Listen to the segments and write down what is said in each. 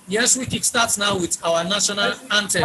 Yes, we kickstart now with our national anthem.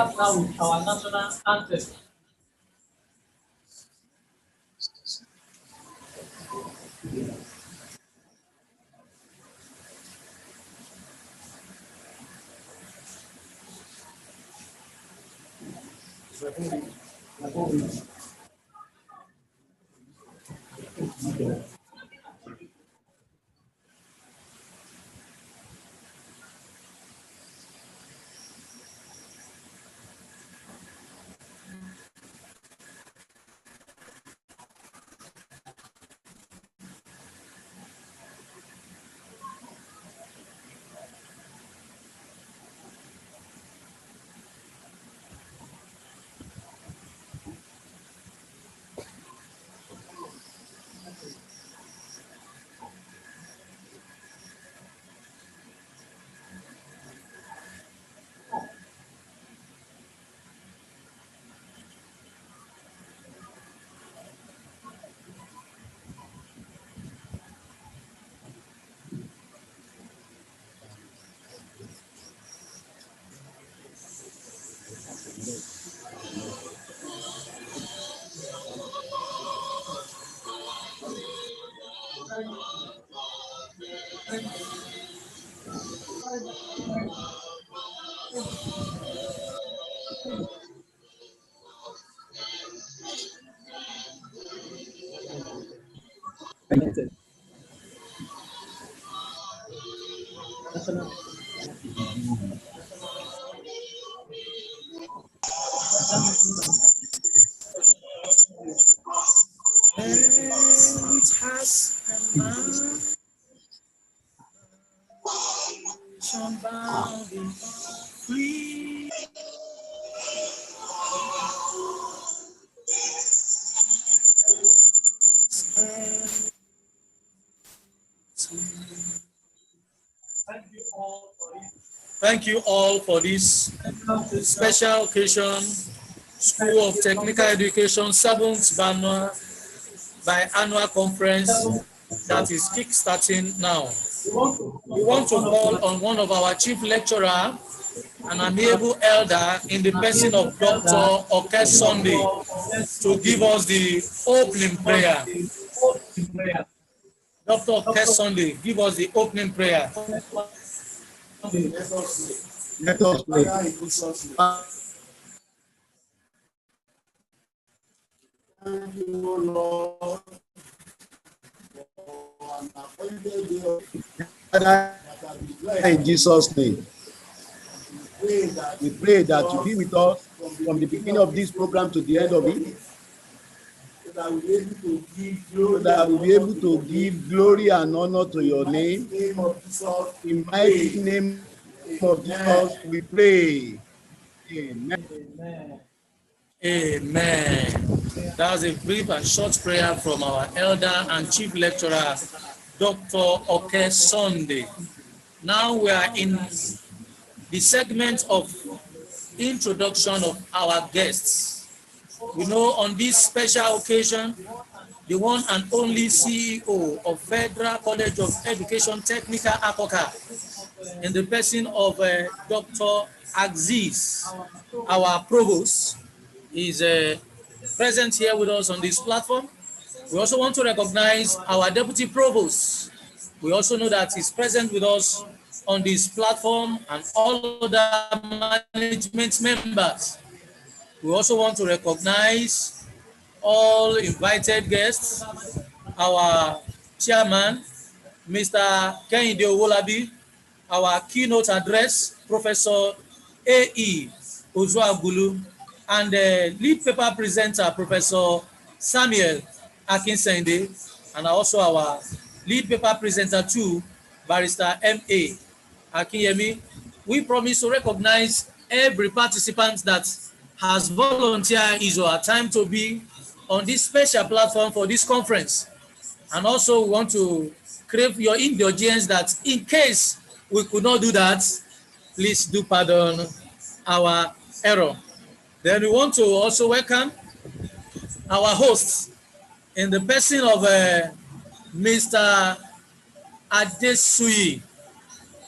Which has a mansion bound in free. Thank you all for this special occasion. School of Technical Education 7th biannual conference that is kick-starting now. We want to call on one of our chief lecturer, an amiable elder in the person of Dr. Oke Sunday, to give us the opening prayer. Dr. Oke Sunday, give us the opening prayer. Let us pray. Thank you, Lord. In Jesus' name, we pray that you be with us from the beginning of this program to the end of it, so that we'll be able to give glory and honor to your name. In the mighty name of Jesus, we pray. Amen. Amen. That was a brief and short prayer from our elder and chief lecturer, Dr. Oke Sunday. Now we are in the segment of introduction of our guests. We know on this special occasion, the one and only CEO of Federal College of Education Technical Akoka, in the person of Dr. Aziz, our provost, is present here with us on this platform. We also want to recognize our deputy provost. We also know that he's present with us on this platform and all other management members. We also want to recognize all invited guests, our chairman, Mr. Kehinde Owolabi, our keynote address, Professor A.E. Ozuagulu, and the lead paper presenter, Professor Samuel Akinsende, and also our lead paper presenter too, Barrister M.A. Akinyemi. We promise to recognize every participant that has volunteered his or her time to be on this special platform for this conference. And also we want to crave your indulgence that in case we could not do that, please do pardon our error. Then we want to also welcome our hosts in the person of Mr. Adesuyi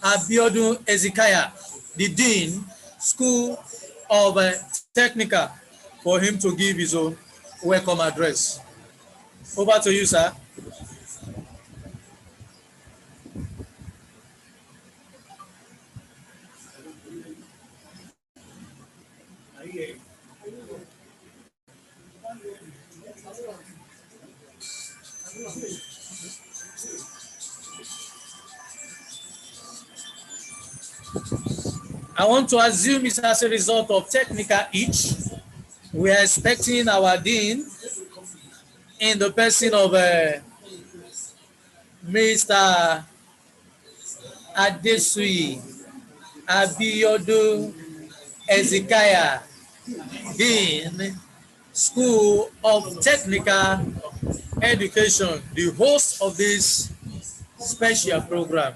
Abiodun Ezekiah, the Dean, School of Technical, for him to give his own welcome address. Over to you, sir. I want to assume it's as a result of technical itch. We are expecting our Dean in the person of Mr. Adesui Abiodun Ezekiah, Dean, School of Technical Education, the host of this special program.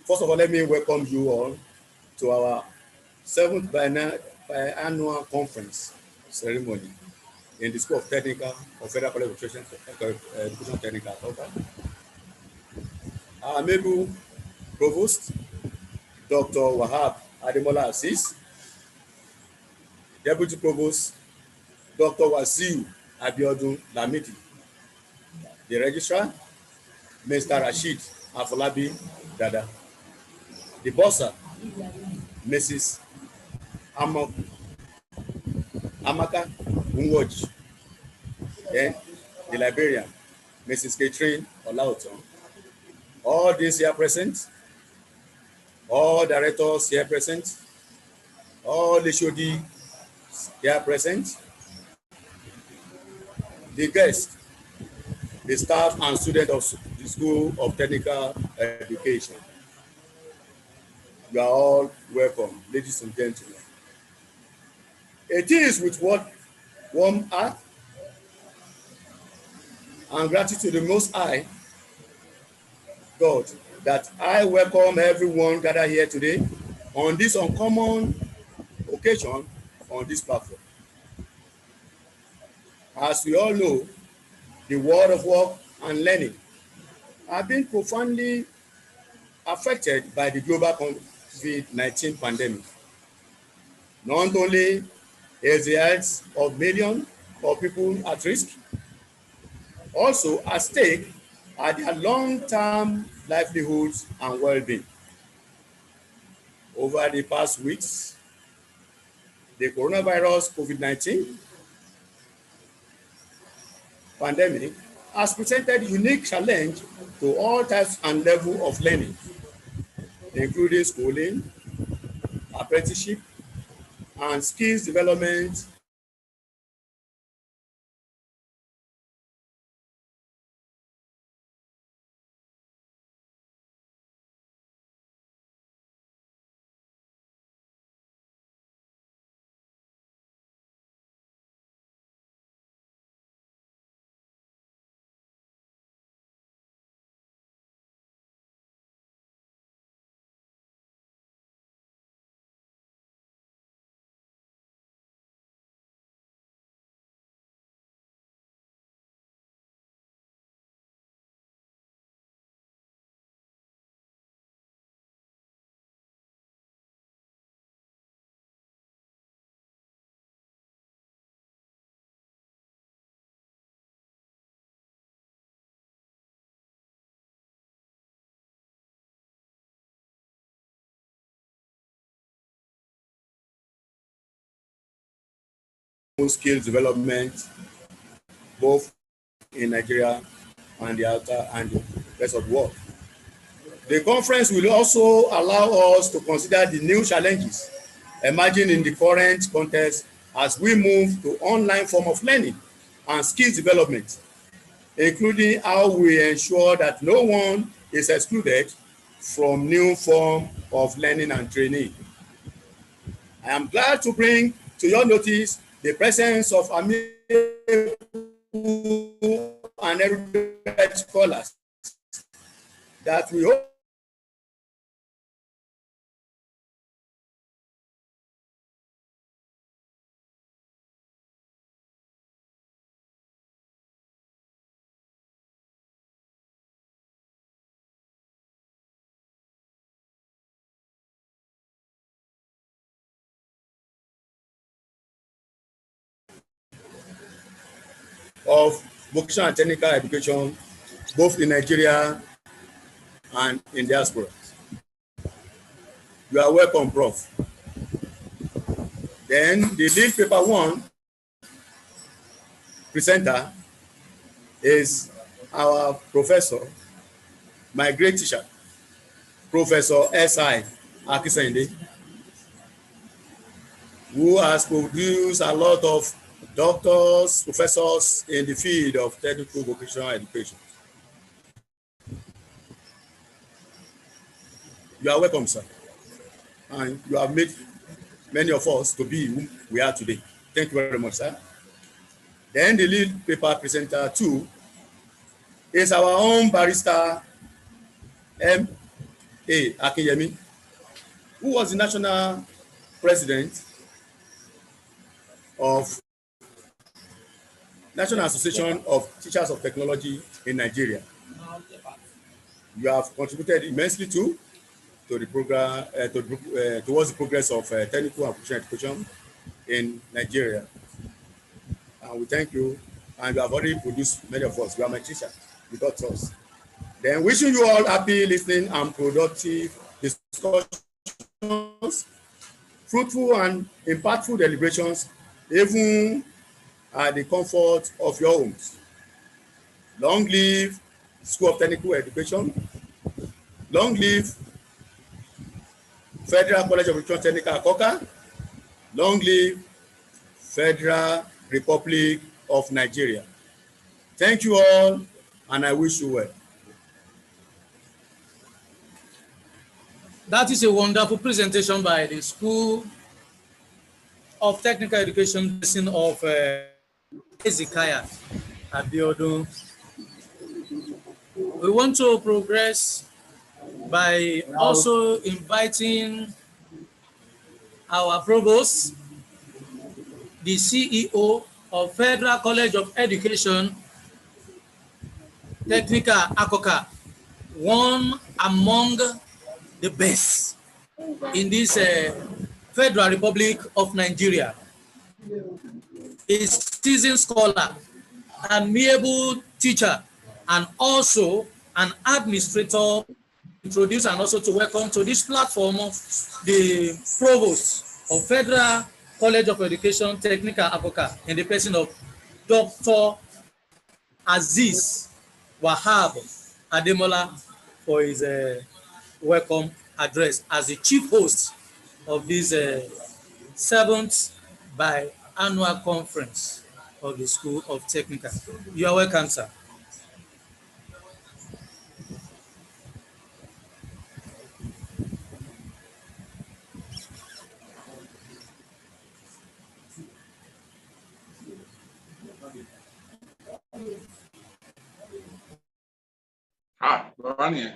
First of all, let me welcome you all to our 7th biannual conference ceremony in the School of Technical of Federal College of Education Technical. Our amiable Provost, Dr. Wahab Ademola Assis, Deputy Provost, Dr. Wasiu Abiodun Lamidi, the Registrar, Mr. Rashid Afolabi Dada, the Bossa, Mrs. Amaka Unwoji, then the Librarian, Mrs. Catherine Olauton, all these here present, all directors here present, all the Shodi here present, the guests, the staff and students of the School of Technical Education. You are all welcome, ladies and gentlemen. It is with what warm heart and gratitude to the Most High God that I welcome everyone gathered here today on this uncommon occasion on this platform. As we all know, the world of work and learning have been profoundly affected by the global COVID-19 pandemic. Not only is the health of millions of people at risk, also at stake are their long-term livelihoods and well-being. Over the past weeks, the coronavirus COVID-19 pandemic has presented a unique challenge to all types and levels of learning, including schooling, apprenticeship, and skills development. Skills development, both in Nigeria and the outer and the rest of the world. The conference will also allow us to consider the new challenges emerging in the current context as we move to online form of learning and skills development, including how we ensure that no one is excluded from new form of learning and training. I am glad to bring to your notice the presence of amiable and erudite scholars that we hope of vocational and technical education, both in Nigeria and in diaspora. You are welcome, Prof. Then the lead paper one presenter is our professor, my great teacher, Professor S.I. Akisende, who has produced a lot of doctors, professors in the field of technical vocational education. You are welcome, sir. And you have made many of us to be who we are today. Thank you very much, sir. Then the lead paper presenter two is our own barrister, M.A. Akinyemi, who was the national president of National Association of Teachers of Technology in Nigeria. You have contributed immensely to the program, towards the progress of technical and vocational education in Nigeria. And we thank you. And you have already produced many of us. You are my teacher. You got us. Then wishing you all happy listening and productive discussions, fruitful and impactful deliberations, even at the comfort of your homes. Long live School of Technical Education. Long live Federal College of Education Technical Akoka. Long live Federal Republic of Nigeria. Thank you all, and I wish you well. That is a wonderful presentation by the School of Technical Education of Ezekiah Abiodun. We want to progress by also inviting our provost, the CEO of Federal College of Education, Technical Akoka, one among the best in this Federal Republic of Nigeria. A seasoned scholar, amiable teacher, and also an administrator. Introduce and also to welcome to this platform the provost of Federal College of Education Technical Akoka in the person of Dr. Aziz Wahab Ademola for his welcome address as the chief host of this 7th biannual conference of the School of Technical. You are welcome, sir. Running.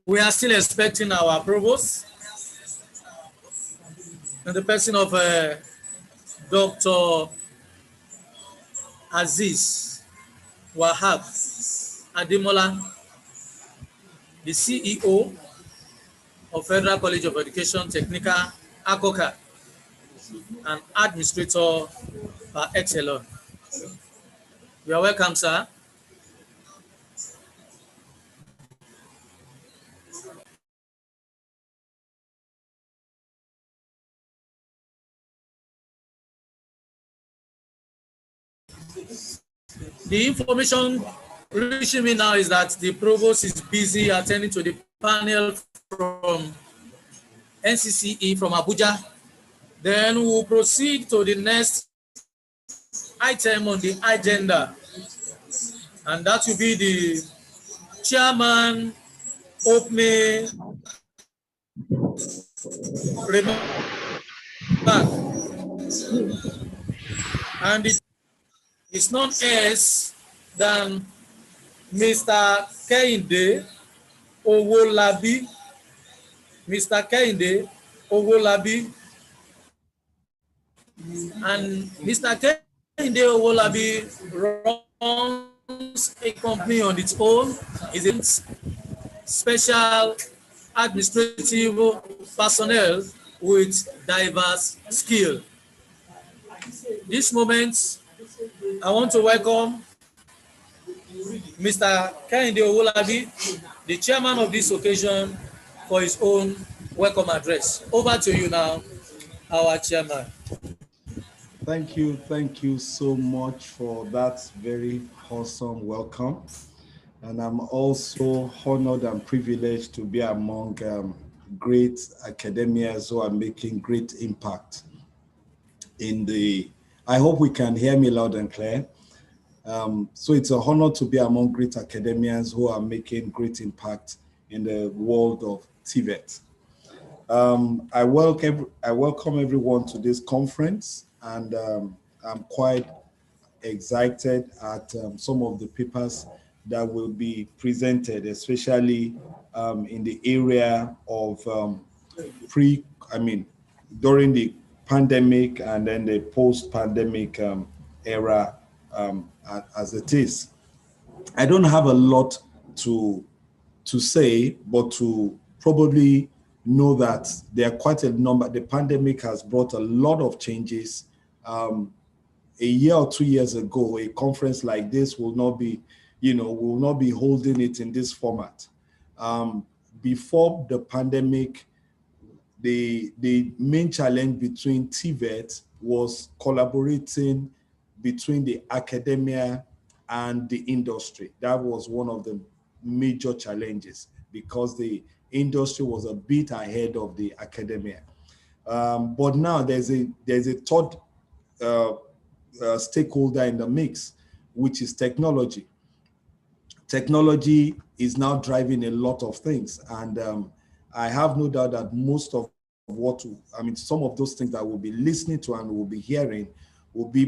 We are still expecting our provost in the person of Dr. Aziz Wahab Ademola, the CEO of Federal College of Education Technical Akoka, and administrator par excellence. You are welcome, sir. The information reaching me now is that the provost is busy attending to the panel from NCCE from Abuja. Then we'll proceed to the next item on the agenda, and that will be the chairman opening remark. And it's none else than Mr. Kehinde Owolabi. Mr. Kehinde Owolabi. And Mr. Kehinde Owolabi runs a company on its own. Is a special administrative personnel with diverse skill. This moment, I want to welcome Mr. Kehinde Owolabi, the chairman of this occasion, for his own welcome address. Over to you now, our chairman. Thank you so much for that very wholesome welcome. And I'm also honored and privileged to be among great academians who are making great impact in the, I hope we can hear me loud and clear. So it's an honor to be among great academians who are making great impact in the world of TVET. I welcome everyone to this conference, and I'm quite excited at some of the papers that will be presented, especially in the area of during the pandemic and then the post-pandemic era as it is. I don't have a lot to say, but to probably know that there are quite a number. The pandemic has brought a lot of changes. A year or 2 years ago, a conference like this will not be, will not be holding it in this format. Before the pandemic, the main challenge between TVET was collaborating between the academia and the industry. That was one of the major challenges because the industry was a bit ahead of the academia. But now there's a third stakeholder in the mix, which is technology. Technology is now driving a lot of things, and I have no doubt that most of some of those things that we'll be listening to and we'll be hearing will be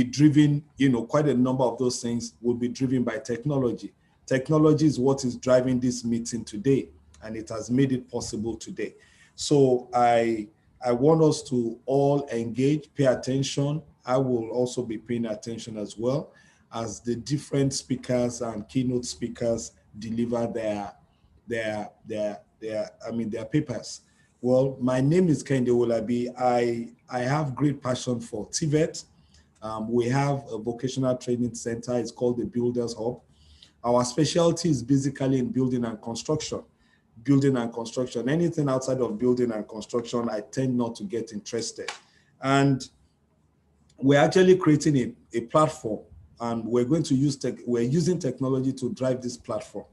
driven, quite a number of those things will be driven by technology. Technology is what is driving this meeting today, and it has made it possible today. So I want us to all engage, pay attention. I will also be paying attention as well as the different speakers and keynote speakers deliver their papers. Well, my name is Kehinde Owolabi. I have great passion for TVET. We have a vocational training center. It's called the Builders Hub. Our specialty is basically in building and construction. Anything outside of building and construction, I tend not to get interested. And we're actually creating a platform, and we're going to we're using technology to drive this platform.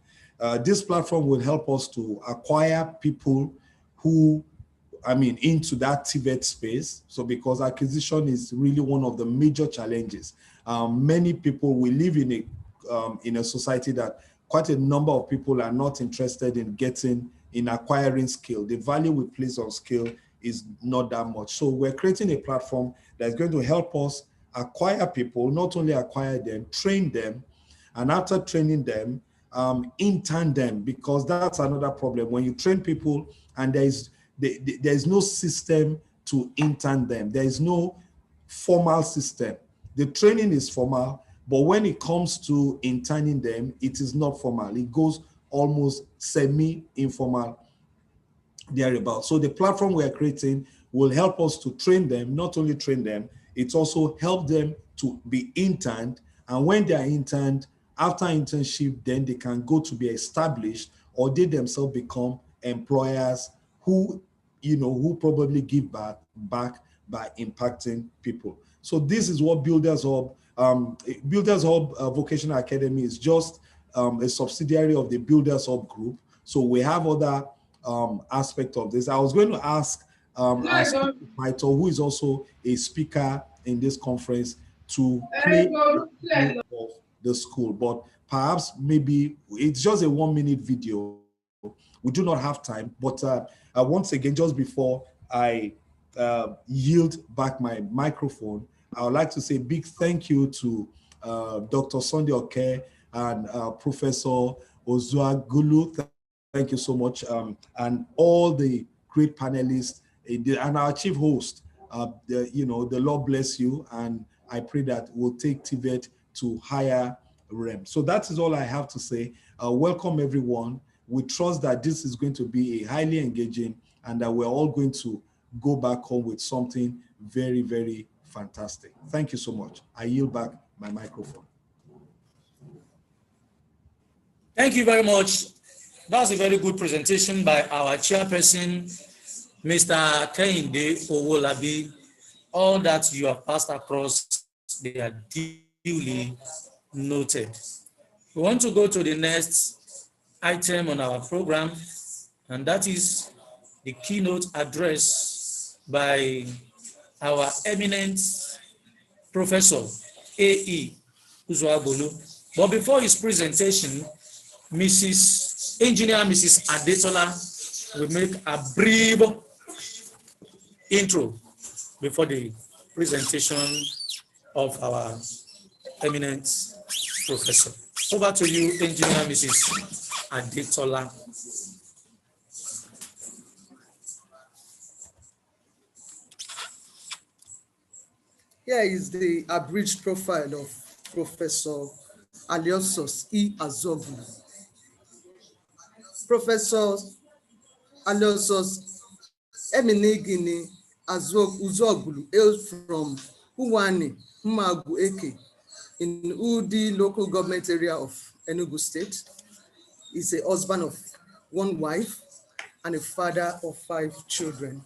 This platform will help us to acquire people who, into that TVET space. So because acquisition is really one of the major challenges. Many people, we live in a society that quite a number of people are not interested in acquiring skill. The value we place on skill is not that much. So we're creating a platform that's going to help us acquire people, not only acquire them, train them, and after training them, intern them, because that's another problem. When you train people and there's no system to intern them, there is no formal system. The training is formal, but when it comes to interning them, it is not formal. It goes almost semi-informal thereabout. So the platform we are creating will help us to train them, not only train them, it's also help them to be interned. And when they are interned, after internship, then they can go to be established, or they themselves become employers who probably give back by impacting people. So this is what Builders Hub, Vocational Academy is just a subsidiary of the Builders Hub group. So we have other aspect of this. I was going to ask Michael, who is also a speaker in this conference, to play of the school, but perhaps maybe it's just a 1-minute video. We do not have time, but once again, just before I yield back my microphone, I would like to say a big thank you to Dr. Sunday Oke and Professor Ozuagulu. Thank you so much, and all the great panelists and our chief host. The Lord bless you, and I pray that we'll take TVET to higher realm. So that is all I have to say. Welcome everyone. We trust that this is going to be a highly engaging, and that we're all going to go back home with something very, very fantastic. Thank you so much. I yield back my microphone. Thank you very much. That's a very good presentation by our chairperson, Mr. Kehinde Owolabi. All that you have passed across, they are duly noted. We want to go to the next item on our program, and that is the keynote address by our eminent Professor A.E. Uzuagulu. But before his presentation, Mrs. Adetola will make a brief intro before the presentation of our eminent professor. Over to you, Engineer Mrs. Adetola. Here is the abridged profile of Professor Aliosos E. Azoglu. Professor Aliosos Eminegini Uzoglu hails from Uwani, Umagu Eke, in Udi local government area of Enugu State. He's a husband of 1 wife and a father of 5 children.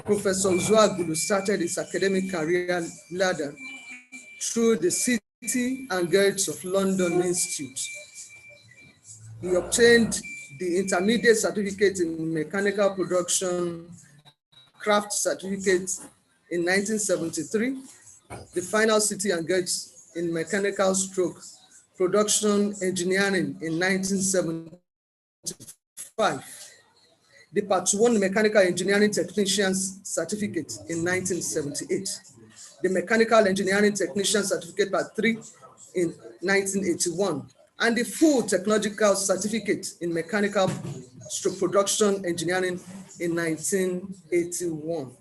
Professor Uzuagulu started his academic career ladder through the City and Guilds of London Institute. He obtained the intermediate certificate in mechanical production, craft certificate in 1973, the final City and Guilds in mechanical stroke production engineering in 1975. The Part 1 Mechanical Engineering Technician's Certificate in 1978, the Mechanical Engineering Technician Certificate Part 3 in 1981, and the Full Technological Certificate in Mechanical Stroke Production Engineering in 1981.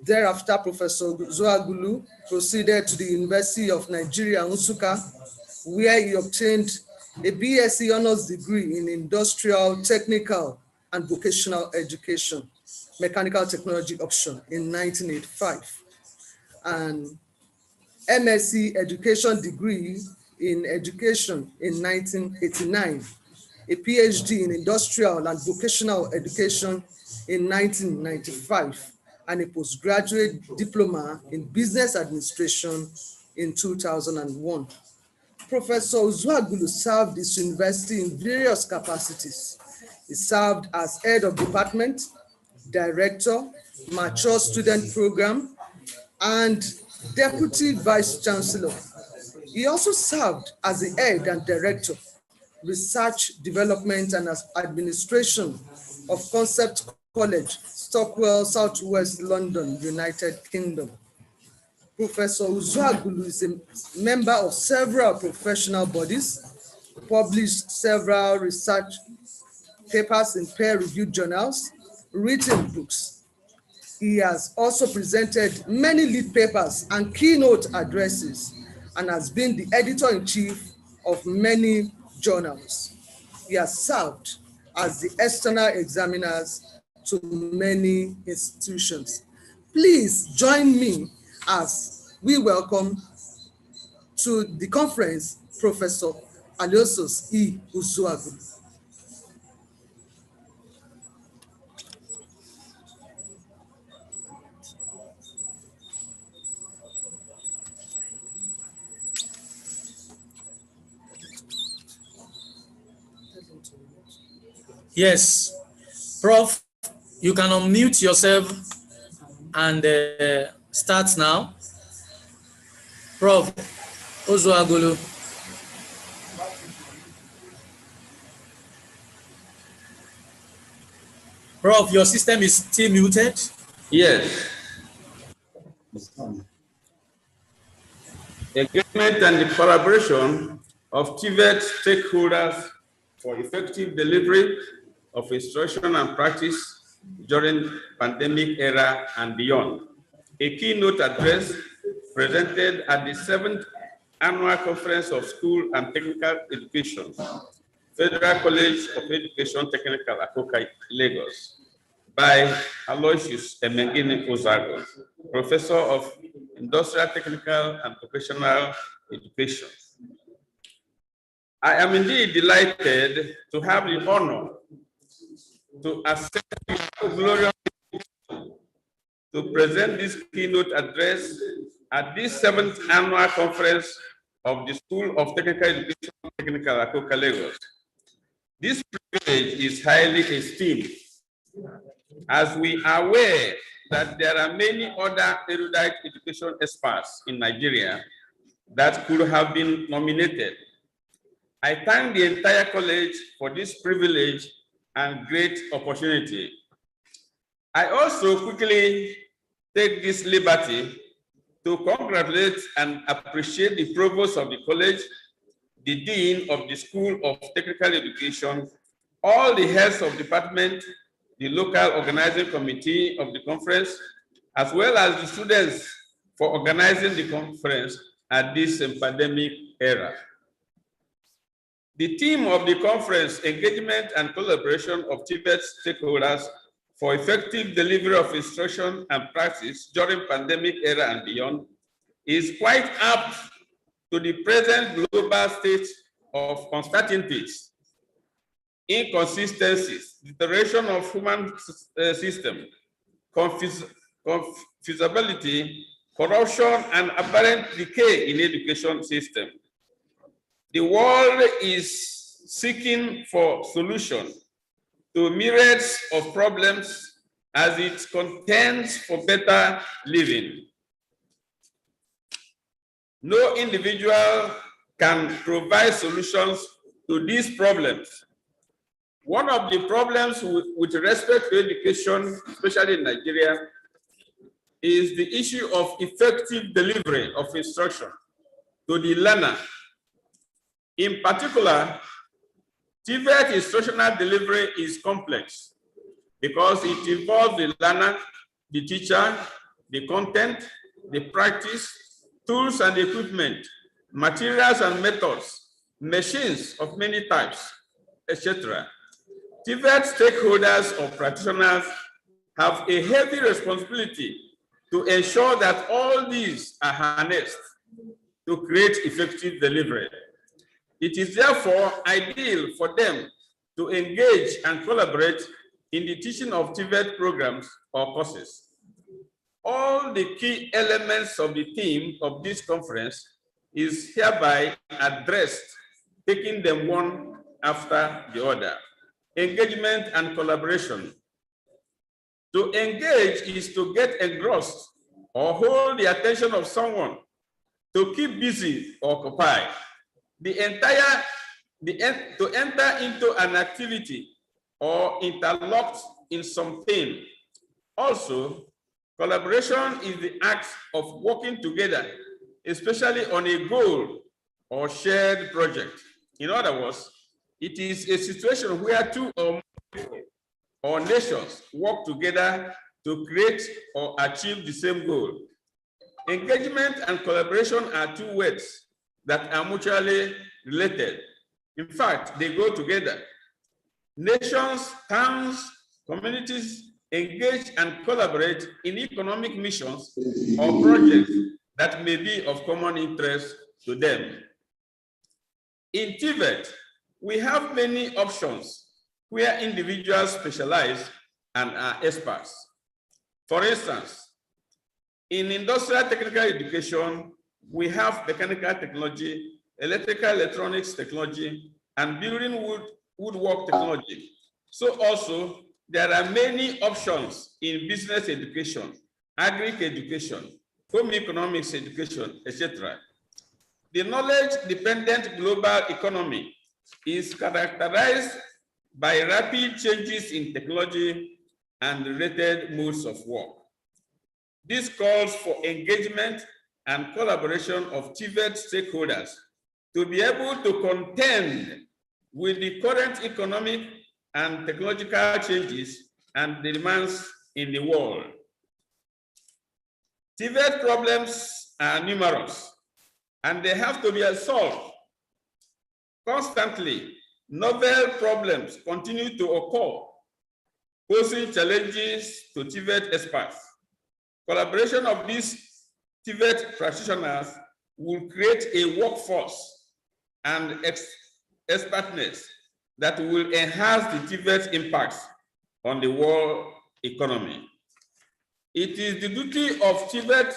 Thereafter, Professor Uzuagulu proceeded to the University of Nigeria, Nsukka, where he obtained a BSc Honors degree in Industrial, Technical, and Vocational Education, Mechanical Technology option in 1985, and MSc Education degree in Education in 1989, a PhD in Industrial and Vocational Education in 1995, and a postgraduate diploma in Business Administration in 2001. Professor Uzuagulu served his university in various capacities. He served as head of department, director, mature student program, and deputy vice chancellor. He also served as the head and director, research, development, and administration of Concept College, Stockwell, Southwest London, United Kingdom. Professor Uzuagulu is a member of several professional bodies, published several research papers in peer-reviewed journals, written books. He has also presented many lead papers and keynote addresses, and has been the editor-in-chief of many journals. He has served as the external examiners to many institutions. Please join me as we welcome to the conference Professor Aliosos E. Uzuagulu. Yes. Prof, you can unmute yourself and start now. Prof. Ozuagulu. Prof, your system is still muted? Yes. Engagement and the collaboration of TVET stakeholders for effective delivery of instruction and practice during pandemic era and beyond. A keynote address presented at the 7th Annual Conference of School and Technical Education, Federal College of Education Technical, Akoka, Lagos, by Aloysius Emengini Ozago, Professor of Industrial, Technical, and Professional Education. I am indeed delighted to have the honor to accept the glorious to present this keynote address at this 7th Annual Conference of the School of Technical Education Technical, Akoka, Lagos. This privilege is highly esteemed, as we are aware that there are many other erudite education experts in Nigeria that could have been nominated. I thank the entire college for this privilege and great opportunity. I also quickly take this liberty to congratulate and appreciate the provost of the college, the dean of the School of Technical Education, all the heads of department, the local organizing committee of the conference, as well as the students for organizing the conference at this pandemic era. The theme of the conference, engagement and collaboration of TVET stakeholders for effective delivery of instruction and practice during pandemic era and beyond, is quite apt to the present global state of uncertainties, inconsistencies, deterioration of human system, confusability, corruption, and apparent decay in education system. The world is seeking for solutions to myriads of problems as it contends for better living. No individual can provide solutions to these problems. One of the problems with respect to education, especially in Nigeria, is the issue of effective delivery of instruction to the learner. In particular, TVET instructional delivery is complex because it involves the learner, the teacher, the content, the practice, tools and equipment, materials and methods, machines of many types, etc. TVET stakeholders or practitioners have a heavy responsibility to ensure that all these are harnessed to create effective delivery. It is therefore ideal for them to engage and collaborate in the teaching of TVET programs or courses. All the key elements of the theme of this conference is hereby addressed, taking them one after the other. Engagement and collaboration. To engage is to get engrossed or hold the attention of someone, to keep busy or occupied. To enter into an activity or interlocked in something. Also, collaboration is the act of working together, especially on a goal or shared project. In other words, it is a situation where two or more people or nations work together to create or achieve the same goal. Engagement and collaboration are two words that are mutually related. In fact, they go together. Nations, towns, communities engage and collaborate in economic missions or projects that may be of common interest to them. In TVET, we have many options where individuals specialize and are experts. For instance, in industrial technical education, we have mechanical technology, electrical electronics technology, and building woodwork technology. So also, there are many options in business education, agric education, home economics education, etc. The knowledge-dependent global economy is characterized by rapid changes in technology and related modes of work. This calls for engagement and collaboration of TVET stakeholders to be able to contend with the current economic and technological changes and the demands in the world. TVET problems are numerous, and they have to be solved. Constantly, novel problems continue to occur, posing challenges to TVET experts. Collaboration of these TVET practitioners will create a workforce and expertness that will enhance the TVET impacts on the world economy. It is the duty of TVET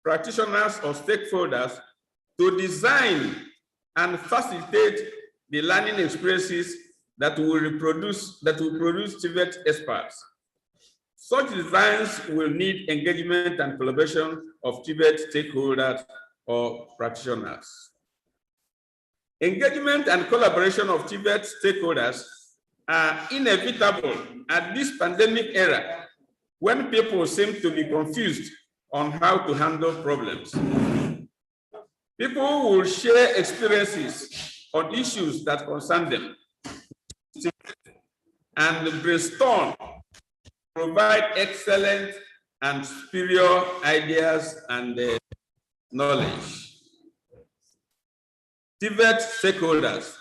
practitioners or stakeholders to design and facilitate the learning experiences that will produce TVET experts. Such designs will need engagement and collaboration of TVET stakeholders or practitioners. Engagement and collaboration of TVET stakeholders are inevitable at this pandemic era when people seem to be confused on how to handle problems. People will share experiences on issues that concern them and brainstorm, provide excellent and superior ideas and knowledge. TVET stakeholders.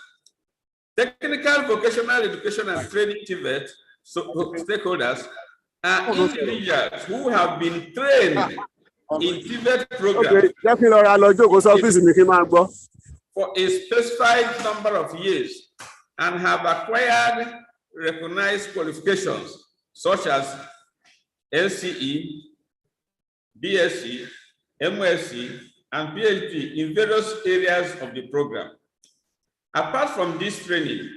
Technical vocational education and training TVET stakeholders are individuals who have been trained in TVET programs for a specified number of years and have acquired recognized qualifications such as NCE, BSc, MSc, and PhD in various areas of the program. Apart from this training,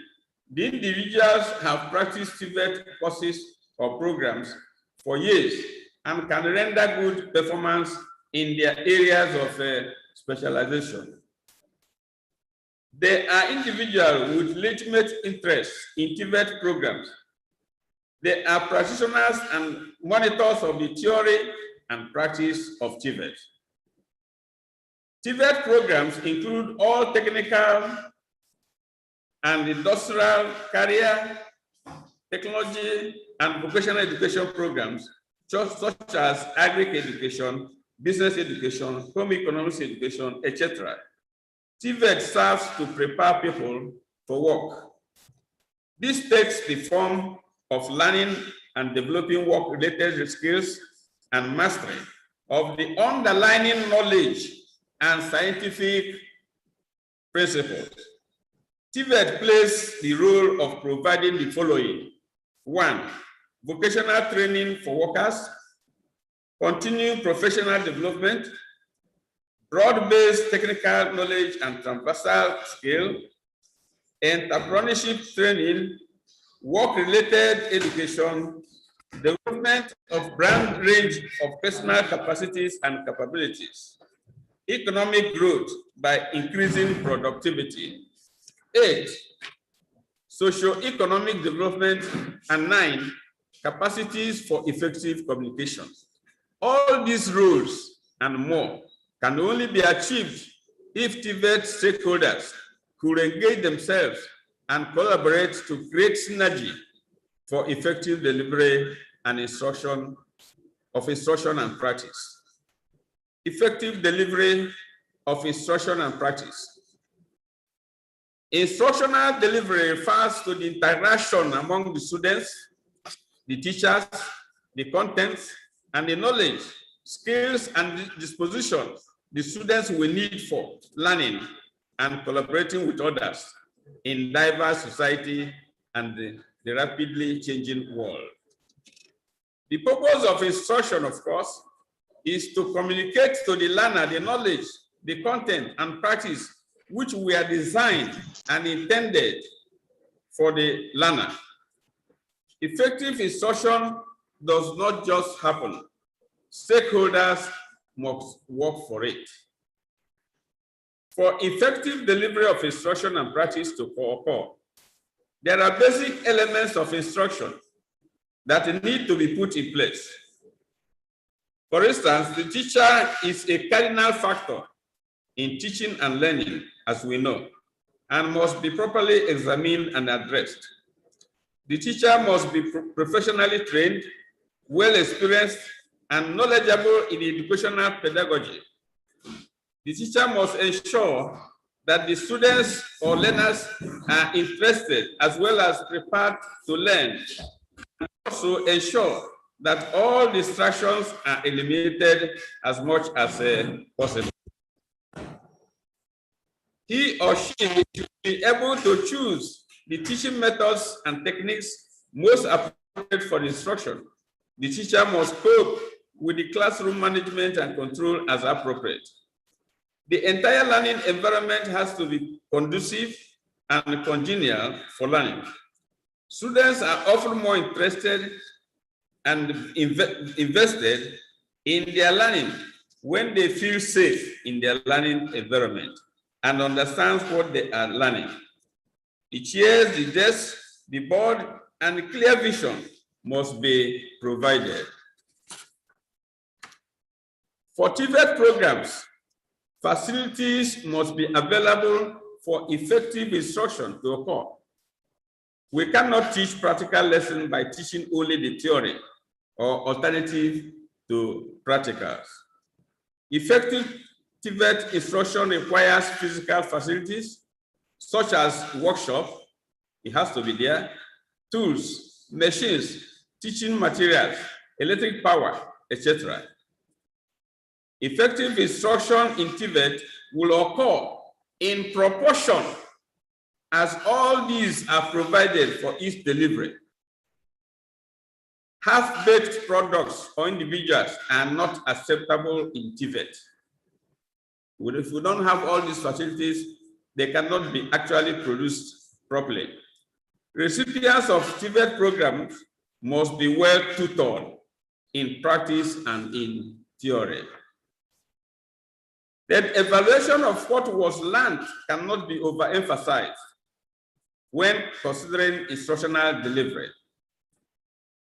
the individuals have practiced TVET courses or programs for years and can render good performance in their areas of specialization. They are individuals with legitimate interest in TVET programs. They are practitioners and monitors of the theory and practice of TVET. TVET programs include all technical and industrial, career, technology, and vocational education programs, such as agric education, business education, home economics education, etc. TVET serves to prepare people for work. This takes the form of learning and developing work-related skills and mastery of the underlying knowledge and scientific principles. TVET plays the role of providing the following. 1, vocational training for workers, continuing professional development, broad-based technical knowledge and transversal skill, entrepreneurship training, work-related education, development of broad range of personal capacities and capabilities, economic growth by increasing productivity. 8, socio-economic development, and 9, capacities for effective communication. All these roles and more can only be achieved if TVET stakeholders could engage themselves and collaborate to create synergy for effective delivery and instruction and practice. Effective delivery of instruction and practice. Instructional delivery refers to the interaction among the students, the teachers, the contents, and the knowledge, skills, and dispositions the students will need for learning and collaborating with others in diverse society and the rapidly changing world. The purpose of instruction, of course, is to communicate to the learner the knowledge, the content, and practice which were designed and intended for the learner. Effective instruction does not just happen. Stakeholders must work for it. For effective delivery of instruction and practice to occur, there are basic elements of instruction that need to be put in place. For instance, the teacher is a cardinal factor in teaching and learning, as we know, and must be properly examined and addressed. The teacher must be professionally trained, well experienced, and knowledgeable in educational pedagogy. The teacher must ensure that the students or learners are interested as well as prepared to learn, and also ensure that all distractions are eliminated as much as possible. He or she should be able to choose the teaching methods and techniques most appropriate for instruction. The teacher must cope with the classroom management and control as appropriate. The entire learning environment has to be conducive and congenial for learning. Students are often more interested and invested in their learning when they feel safe in their learning environment and understand what they are learning. The chairs, the desks, the board, and clear vision must be provided. For TVET programs, facilities must be available for effective instruction to occur. We cannot teach practical lessons by teaching only the theory or alternative to practicals. Effective TVET instruction requires physical facilities, such as workshop, it has to be there, tools, machines, teaching materials, electric power, etc. Effective instruction in TVET will occur in proportion as all these are provided for each delivery. Half-baked products or individuals are not acceptable in TVET. If we don't have all these facilities, they cannot be actually produced properly. Recipients of TVET programs must be well tutored in practice and in theory. The evaluation of what was learned cannot be overemphasized when considering instructional delivery.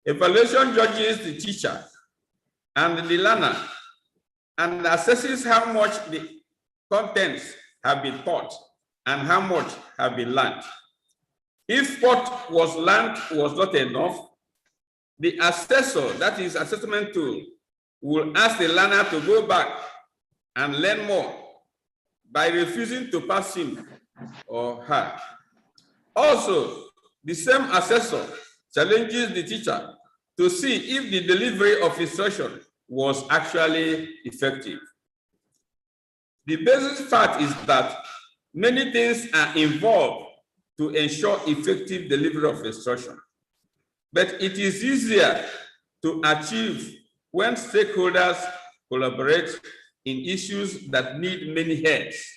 Evaluation judges the teacher and the learner and assesses how much the contents have been taught and how much have been learned. If what was learned was not enough, the assessor, that is assessment tool, will ask the learner to go back and learn more by refusing to pass him or her. Also, the same assessor challenges the teacher to see if the delivery of instruction was actually effective. The basic fact is that many things are involved to ensure effective delivery of instruction, but it is easier to achieve when stakeholders collaborate in issues that need many heads.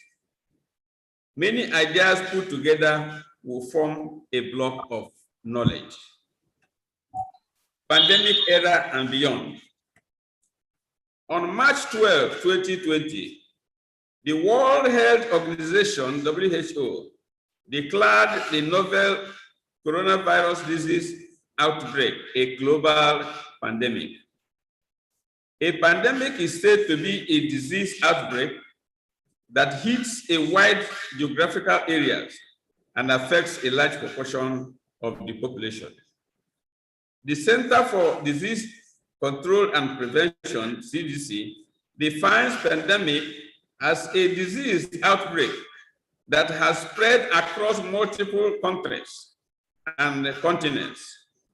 Many ideas put together will form a block of knowledge. Pandemic era and beyond. On March 12, 2020, the World Health Organization, WHO, declared the novel coronavirus disease outbreak a global pandemic. A pandemic is said to be a disease outbreak that hits a wide geographical areas and affects a large proportion of the population. The Center for Disease Control and Prevention, CDC, defines pandemic as a disease outbreak that has spread across multiple countries and continents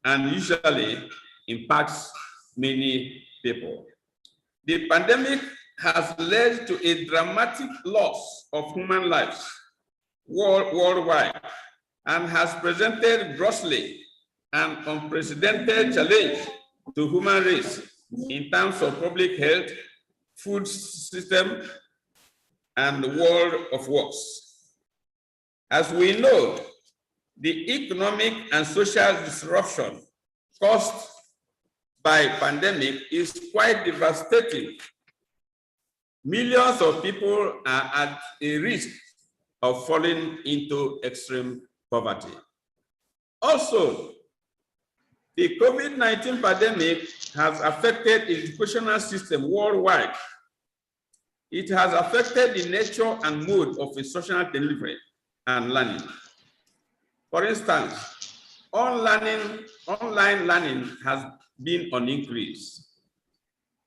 and usually impacts many people. The pandemic has led to a dramatic loss of human lives worldwide and has presented grossly an unprecedented challenge to human race in terms of public health, food system, and the world of works. As we know, The economic and social disruption caused by pandemic is quite devastating. Millions of people are at a risk of falling into extreme poverty. Also, the COVID-19 pandemic has affected the educational system worldwide. It has affected the nature and mode of instructional delivery and learning. For instance, online learning has been on increase.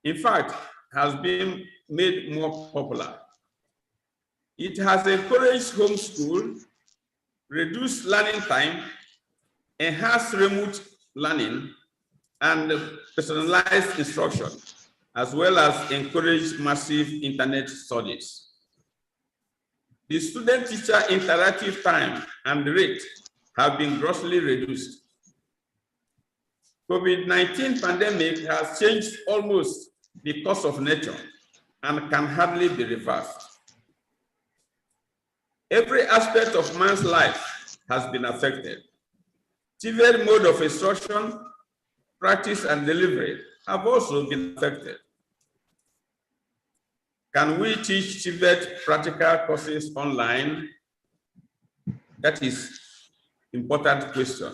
In fact, has been made more popular. It has encouraged homeschool, reduced learning time, enhanced remote learning, and personalized instruction, as well as encouraged massive internet studies. The student-teacher interactive time and rate have been grossly reduced. COVID-19 pandemic has changed almost the course of nature and can hardly be reversed. Every aspect of man's life has been affected. TVET mode of instruction, practice, and delivery have also been affected. Can we teach TVET practical courses online? That is an important question.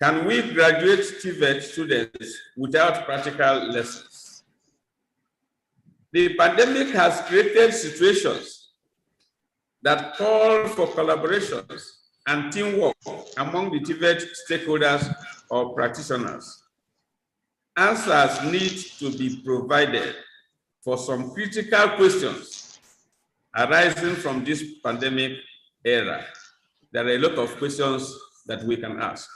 Can we graduate TVET students without practical lessons? The pandemic has created situations that call for collaborations and teamwork among the TVET stakeholders or practitioners. Answers need to be provided for some critical questions arising from this pandemic era. There are a lot of questions that we can ask.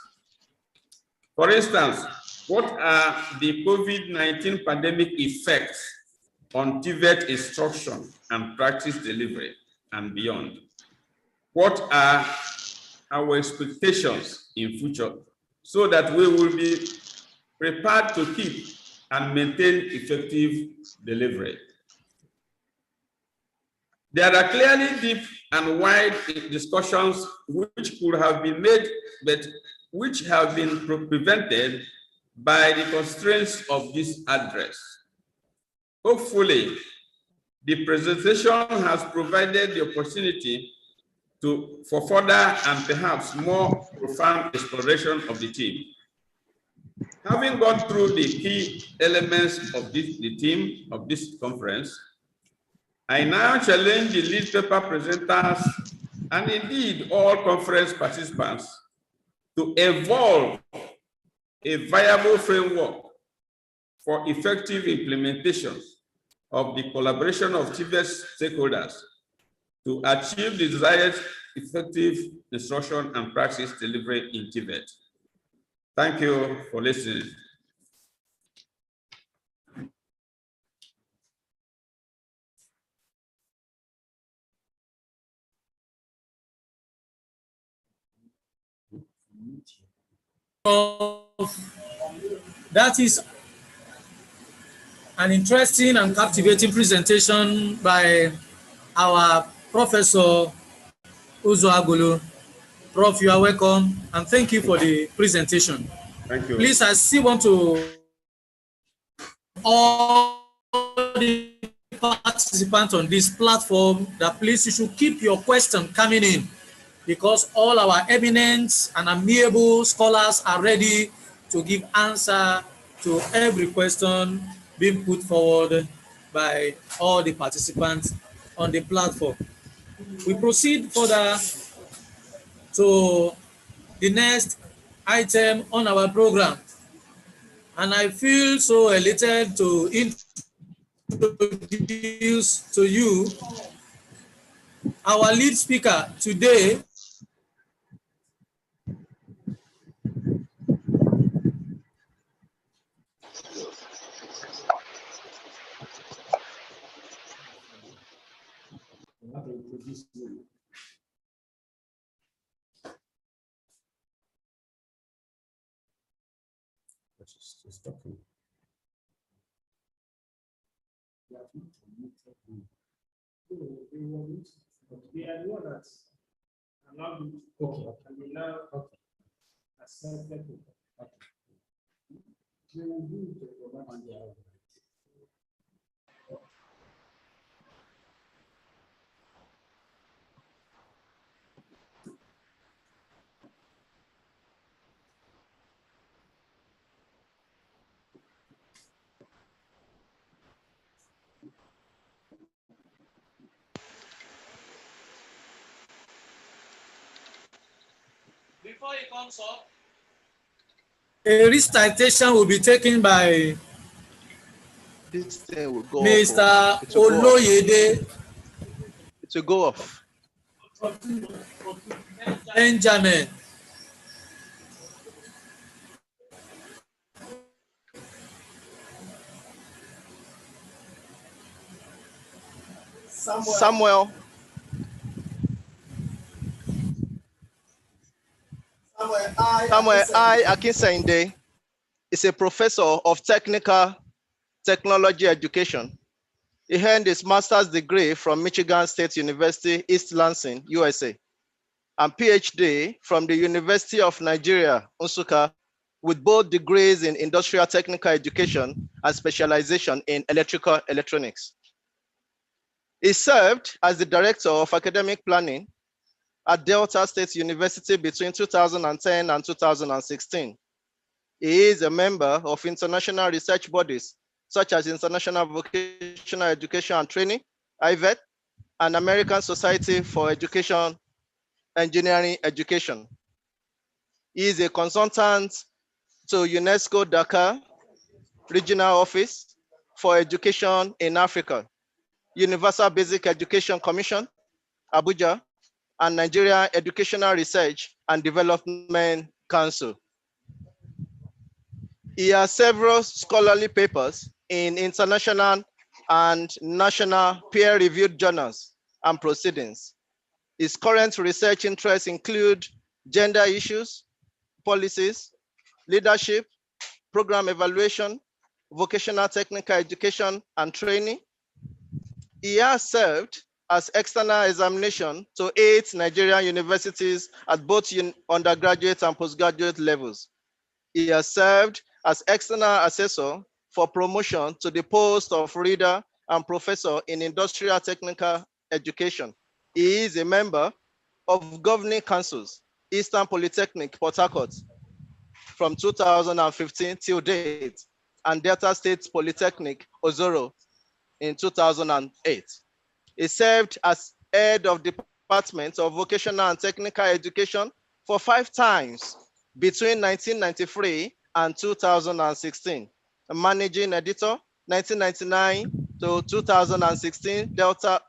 For instance, what are the COVID-19 pandemic effects on TVET instruction and practice delivery and beyond? What are our expectations in future so that we will be prepared to keep and maintain effective delivery? There are clearly deep and wide discussions which could have been made, but which have been prevented by the constraints of this address. Hopefully, the presentation has provided the opportunity for further and perhaps more profound exploration of the theme. Having gone through the key elements of the theme of this conference, I now challenge the lead paper presenters and indeed all conference participants to evolve a viable framework for effective implementation of the collaboration of TVET stakeholders to achieve the desired effective instruction and practice delivery in TVET. Thank you for listening. That is an interesting and captivating presentation by our Professor Uzoagulu. Prof, you are welcome, and thank you for the presentation. Thank you. Please, I still want to all the participants on this platform that please you should keep your question coming in, because all our eminent and amiable scholars are ready to give answer to every question being put forward by all the participants on the platform. We proceed further to the next item on our program, and I feel so elated to introduce to you our lead speaker today. Before he comes up, a recitation will be taken by This thing will go Mr. off. It will go off. Oloyede It will go off. Benjamin. Samuel I. Akinsende is a professor of technical technology education. He earned his master's degree from Michigan State University, East Lansing, USA, and PhD from the University of Nigeria, Nsukka, with both degrees in industrial technical education and specialization in electrical electronics. He served as the director of academic planning at Delta State University between 2010 and 2016. He is a member of international research bodies such as International Vocational Education and Training, IVET, and American Society for Education, Engineering Education. He is a consultant to UNESCO Dakar Regional Office for Education in Africa, Universal Basic Education Commission, Abuja, and Nigeria Educational Research and Development Council. He has several scholarly papers in international and national peer-reviewed journals and proceedings. His current research interests include gender issues, policies, leadership, program evaluation, vocational technical education and training. He has served as external examination to 8 Nigerian universities at both undergraduate and postgraduate levels. He has served as external assessor for promotion to the post of reader and professor in industrial technical education. He is a member of governing councils, Eastern Polytechnic, Port Harcourt, from 2015 till date, and Delta State Polytechnic, Ozoro, in 2008. He served as head of Department of Vocational and Technical Education for 5 times between 1993 and 2016. Managing editor, 1999 to 2016,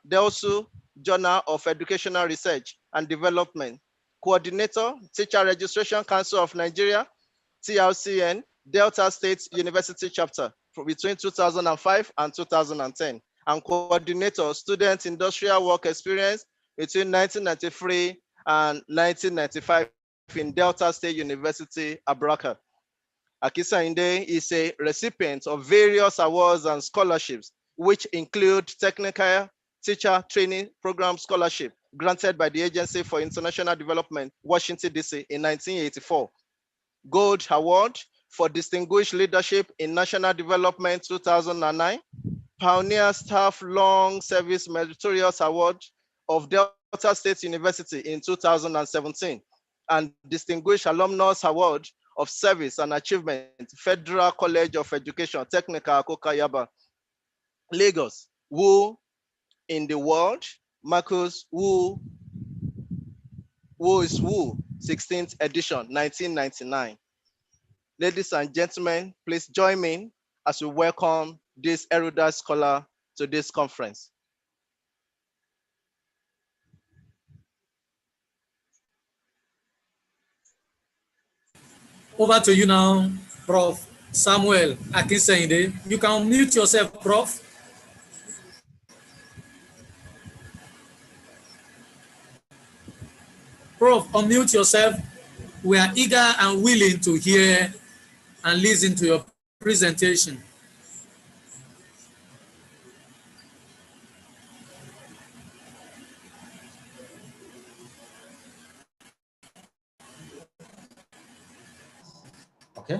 Delsu Journal of Educational Research and Development. Coordinator, Teacher Registration Council of Nigeria, TRCN, Delta State University Chapter between 2005 and 2010. And coordinator, Student Industrial Work Experience between 1993 and 1995 in Delta State University, Abraka. Akisande is a recipient of various awards and scholarships, which include Technical Teacher Training Program Scholarship granted by the Agency for International Development, Washington, D.C. in 1984. Gold Award for Distinguished Leadership in National Development 2009. Pioneer Staff Long Service Meritorious Award of Delta State University in 2017. And Distinguished Alumnus Award of Service and Achievement, Federal College of Education, Technical, Akoka Yaba. Lagos, Who in the World, Marcus Who is Who, 16th edition, 1999. Ladies and gentlemen, please join me as we welcome this erudite scholar to this conference. Over to you now, Prof. Samuel Akinsende. You can mute yourself, Prof. Prof, unmute yourself. We are eager and willing to hear and listen to your presentation. Okay.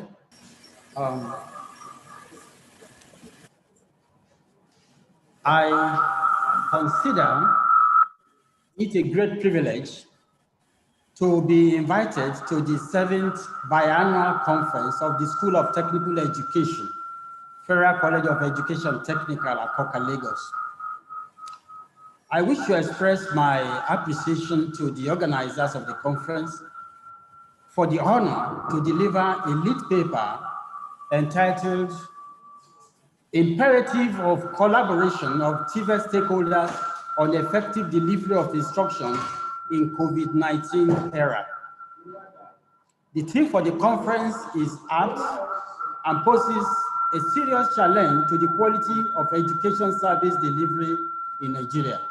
I consider it a great privilege to be invited to the 7th biannual conference of the School of Technical Education, Federal College of Education Technical at Koka, Lagos. I wish to express my appreciation to the organizers of the conference for the honor to deliver a lead paper entitled Imperative of Collaboration of TVET Stakeholders on Effective Delivery of Instruction in COVID-19 Era. The theme for the conference is apt and poses a serious challenge to the quality of education service delivery in Nigeria.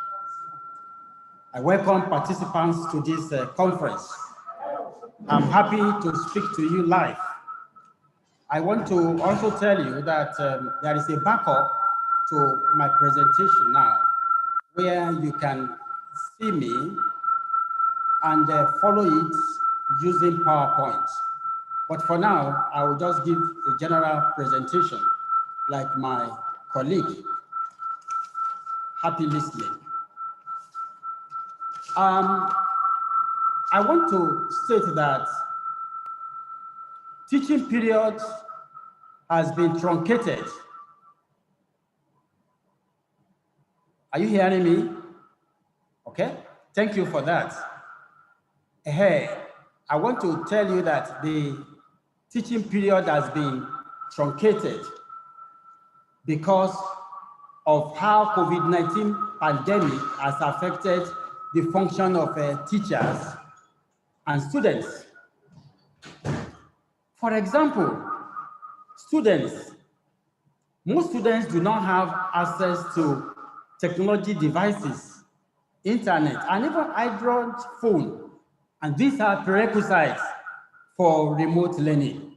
I welcome participants to this conference. I'm happy to speak to you live. I want to also tell you that there is a backup to my presentation now, where you can see me and follow it using PowerPoint. But for now, I will just give a general presentation like my colleague. Happy listening. I want to state that teaching period has been truncated. Are you hearing me? Okay, thank you for that. Hey, I want to tell you that the teaching period has been truncated because of how COVID-19 pandemic has affected the function of teachers and students. For example, most students do not have access to technology devices, internet, and even Android phone. And these are prerequisites for remote learning.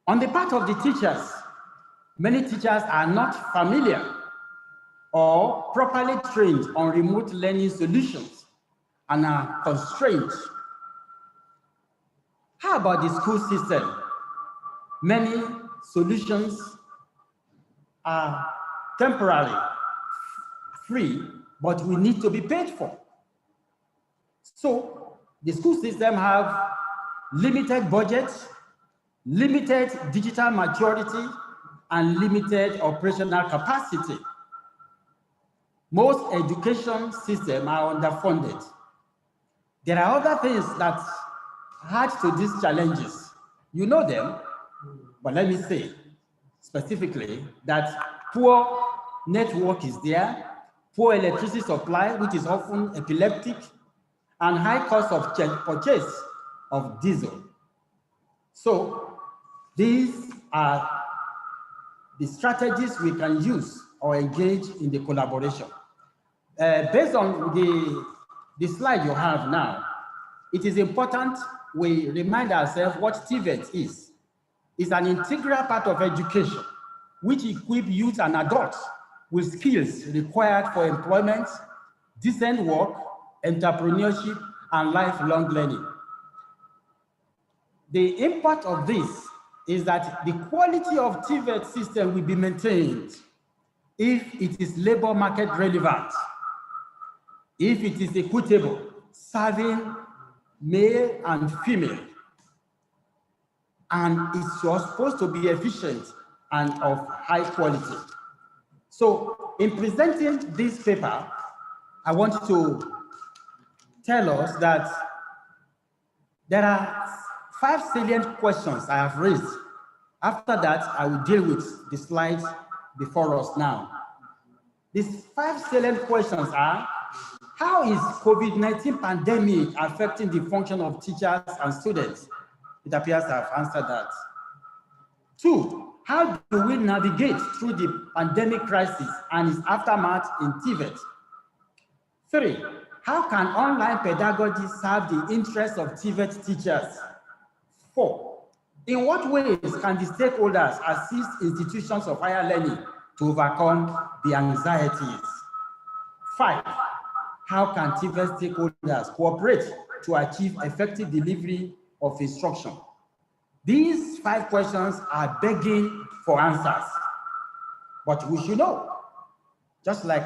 On the part of the teachers, many teachers are not familiar or properly trained on remote learning solutions and are constrained. How about the school system? Many solutions are temporarily free, but we need to be paid for. So the school system have limited budgets, limited digital maturity, and limited operational capacity. Most education systems are underfunded. There are other things that add to these challenges. You know them, but let me say specifically that poor network is there, poor electricity supply, which is often epileptic, and high cost of purchase of diesel. So these are the strategies we can use or engage in the collaboration. Based on the slide you have now, it is important we remind ourselves what TVET is. It's an integral part of education, which equips youth and adults with skills required for employment, decent work, entrepreneurship, and lifelong learning. The impact of this is that the quality of TVET system will be maintained if it is labor market relevant, if it is equitable, serving male and female, and it's supposed to be efficient and of high quality. So in presenting this paper, I want to tell us that there are 5 salient questions I have raised. After that, I will deal with the slides before us now. These 5 salient questions are: how is COVID-19 pandemic affecting the function of teachers and students? It appears I've answered that. 2, how do we navigate through the pandemic crisis and its aftermath in TVET? 3, how can online pedagogy serve the interests of TVET teachers? 4, in what ways can the stakeholders assist institutions of higher learning to overcome the anxieties? 5, how can TVET stakeholders cooperate to achieve effective delivery of instruction? These 5 questions are begging for answers, but we should know, just like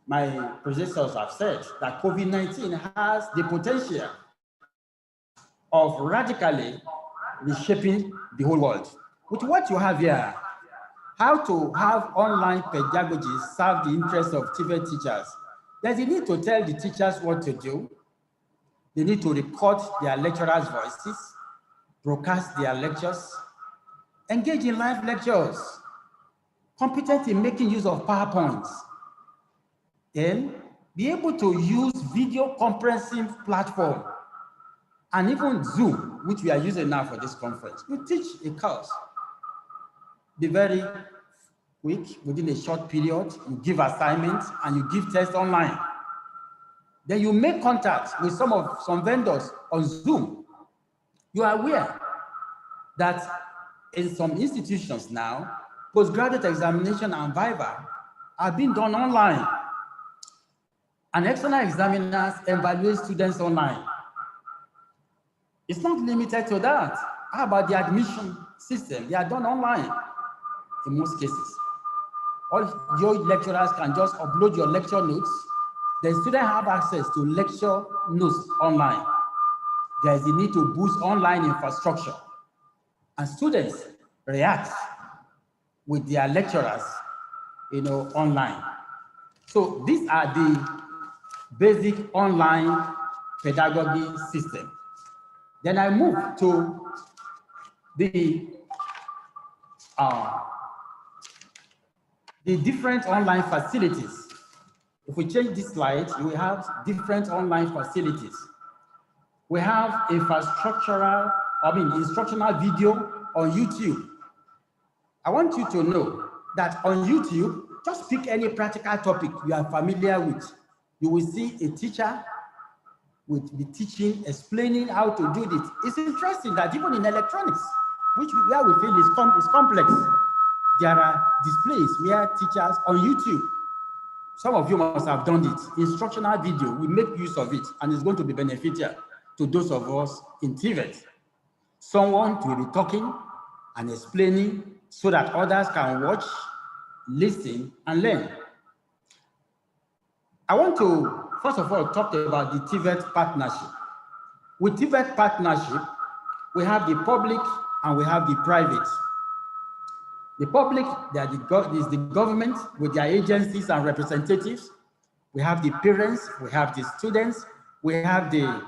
my predecessors have said, that COVID-19 has the potential of radically reshaping the whole world. With what you have here, how to have online pedagogy serve the interests of TVET teachers. There's a need to tell the teachers what to do. They need to record their lecturers' voices, broadcast their lectures, engage in live lectures, competent in making use of PowerPoints, then be able to use video conferencing platform and even Zoom, which we are using now for this conference. You teach a course, be very quick, within a short period, you give assignments and you give tests online. Then you make contact with some vendors on Zoom. You are aware that in some institutions now, postgraduate examination and Viva are being done online. And external examiners evaluate students online. It's not limited to that. How about the admission system? They are done online in most cases. All your lecturers can just upload your lecture notes. The students have access to lecture notes online. There is a need to boost online infrastructure. And students react with their lecturers, online. So these are the basic online pedagogy system. Then I move to the different online facilities. If we change this slide, we have different online facilities. We have instructional video on YouTube. I want you to know that on YouTube, just pick any practical topic you are familiar with. You will see a teacher will be teaching, explaining how to do this. It's interesting that even in electronics, where we feel is complex, there are displays where teachers on YouTube, some of you must have done it, instructional video, we make use of it, and it's going to be beneficial to those of us in TVET. Someone will be talking and explaining so that others can watch, listen, and learn. I want to, first of all, talk about the TVET partnership. With TVET partnership, we have the public and we have the private. The public, is the government with their agencies and representatives. We have the parents, we have the students, we have the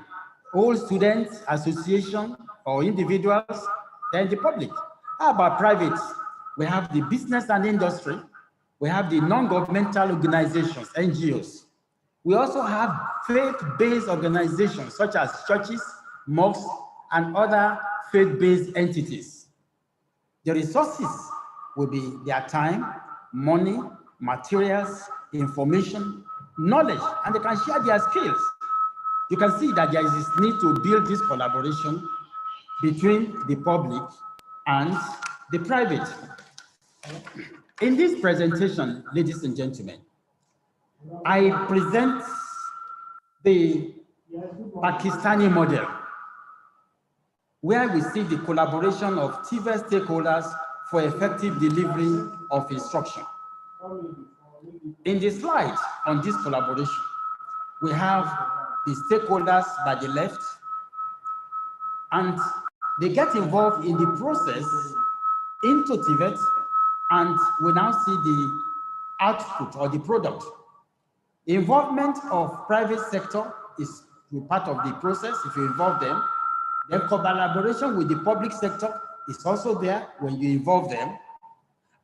whole students association or individuals, then the public. How about private? We have the business and industry. We have the non-governmental organizations, NGOs. We also have faith-based organizations such as churches, mosques, and other faith-based entities. The resources will be their time, money, materials, information, knowledge, and they can share their skills. You can see that there is this need to build this collaboration between the public and the private. In this presentation, ladies and gentlemen, I present the Pakistani model, where we see the collaboration of TVET stakeholders for effective delivery of instruction. In the slide on this collaboration, we have the stakeholders by the left, and they get involved in the process into TVET, and we now see the output or the product. Involvement of private sector is part of the process if you involve them. Then collaboration with the public sector is also there when you involve them.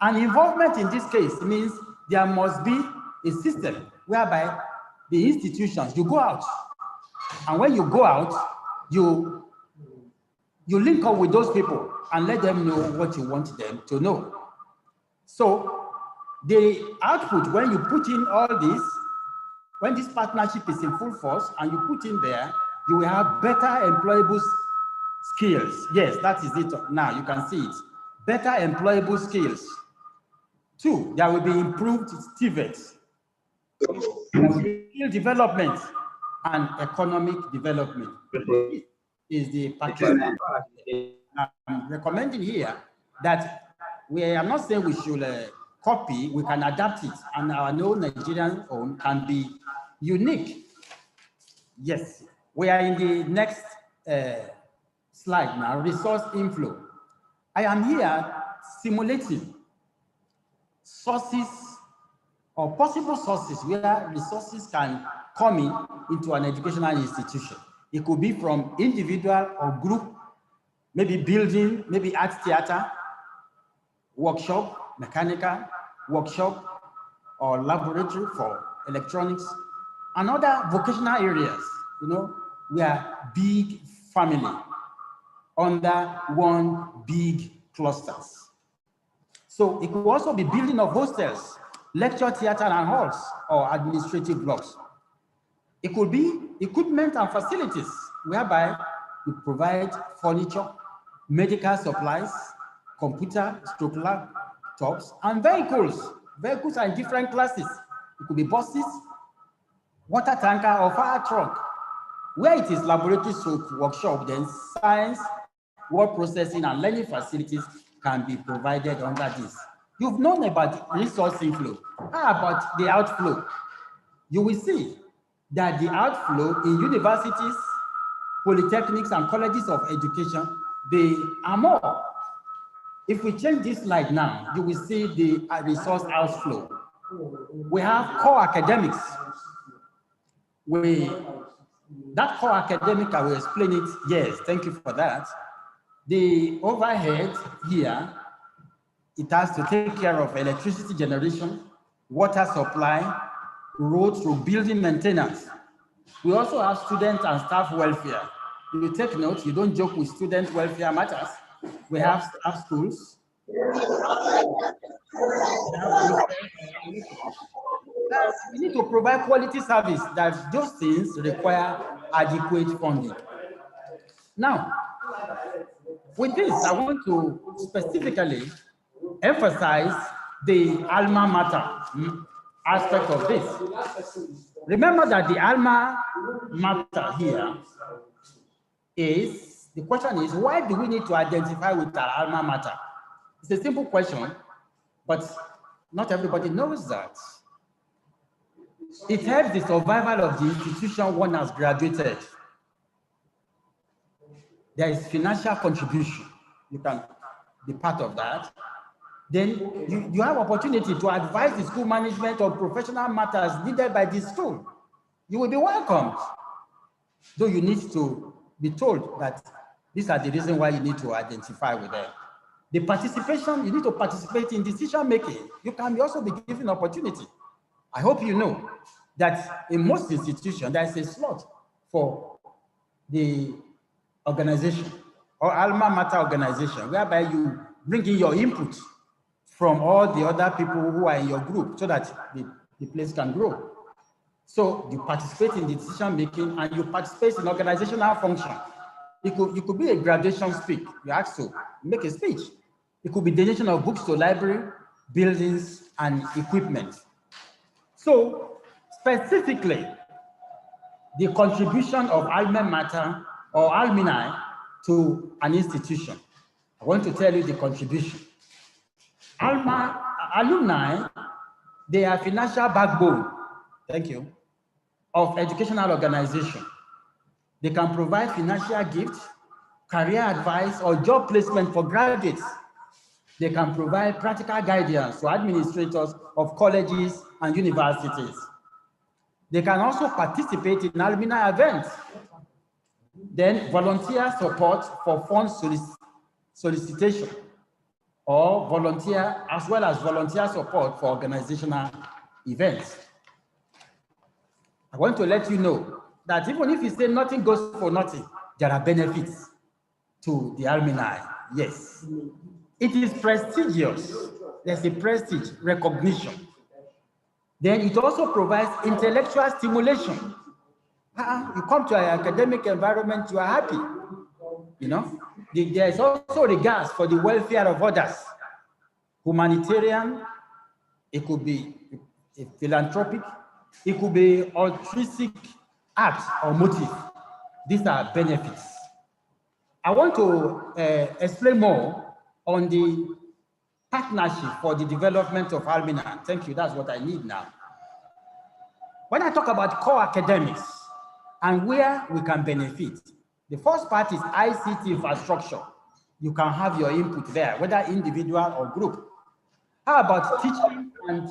And involvement in this case means there must be a system whereby the institutions, you go out. And when you go out, you link up with those people and let them know what you want them to know. So the output, when you put in all this, when this partnership is in full force and you put in there, you will have better employable skills. Yes, that is it now, you can see it. Better employable skills. 2, there will be improved TVET, skill development, and economic development. is the patriotic. I'm recommending here that I'm not saying we should copy, we can adapt it, and our own Nigerian own can be unique. Yes, we are in the next slide now, resource inflow. I am here simulating sources or possible sources where resources can come into an educational institution. It could be from individual or group, maybe building, maybe art theater, workshop, mechanical, workshop, or laboratory for electronics, and other vocational areas. You know, we are big family under one big clusters. So it could also be building of hostels, lecture theater and halls, or administrative blocks. It could be equipment and facilities, whereby we provide furniture, medical supplies, computer, stroke laptops, and vehicles. Vehicles are in different classes. It could be buses, water tanker, or fire truck. Where it is laboratory workshop, then science, word processing, and learning facilities can be provided under this. You've known about resource inflow. How about the outflow? You will see that the outflow in universities, polytechnics, and colleges of education, they are more. If we change this slide now, you will see the resource outflow. We have core academics. That core academic, I will explain it. Yes, thank you for that. The overhead here, it has to take care of electricity generation, water supply, roads to building maintenance. We also have student and staff welfare. If you take note, you don't joke with student welfare matters. We have staff schools. We need to provide quality service, that those things require adequate funding. Now, with this, I want to specifically emphasize the alma mater aspect of this. Remember that the alma mater here is, the question is, why do we need to identify with our alma mater? It's a simple question, but not everybody knows that. It helps the survival of the institution one has graduated. There is financial contribution. You can be part of that. Then you have opportunity to advise the school management on professional matters needed by the school. You will be welcomed. Though you need to be told that these are the reasons why you need to identify with them. The participation, you need to participate in decision making. You can also be given opportunity. I hope you know that in most institutions, there is a slot for the organization or alma mater organization, whereby you bring in your input from all the other people who are in your group so that the place can grow. So you participate in the decision making and you participate in organizational function. It could be a graduation speech. You ask to make a speech. It could be donation of books to library, buildings, and equipment. So specifically, the contribution of alma mater or alumni to an institution. I want to tell you the contribution. Alumni, they are financial backbone, thank you, of educational organization. They can provide financial gifts, career advice, or job placement for graduates. They can provide practical guidance to administrators of colleges and universities. They can also participate in alumni events. Then volunteer support for fund solicitation, or volunteer, as well as volunteer support for organizational events. I want to let you know that even if you say nothing goes for nothing, there are benefits to the alumni. Yes, it is prestigious. There's a prestige, recognition. Then it also provides intellectual stimulation. You come to an academic environment, you are happy. You know, there is also regards for the welfare of others. Humanitarian, it could be philanthropic, it could be altruistic act or motive. These are benefits I want to explain more on the partnership for the development of Alumni. Thank you, that's what I need now. When I talk about core academics and where we can benefit, the first part is ICT infrastructure. You can have your input there, whether individual or group. How about teaching and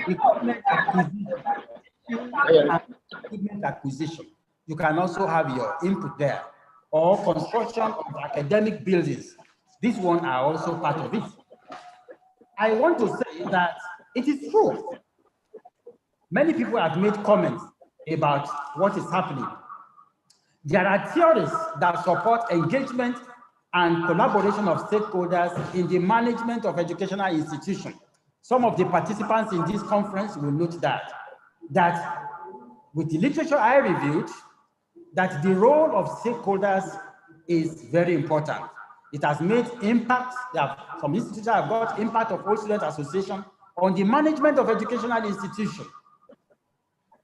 equipment acquisition? You can also have your input there. Or construction of academic buildings. This one are also part of it. I want to say that it is true. Many people have made comments about what is happening. There are theories that support engagement and collaboration of stakeholders in the management of educational institutions. Some of the participants in this conference will note that with the literature I reviewed, that the role of stakeholders is very important. It has made impact. Some institutions have got impact of all student association on the management of educational institutions,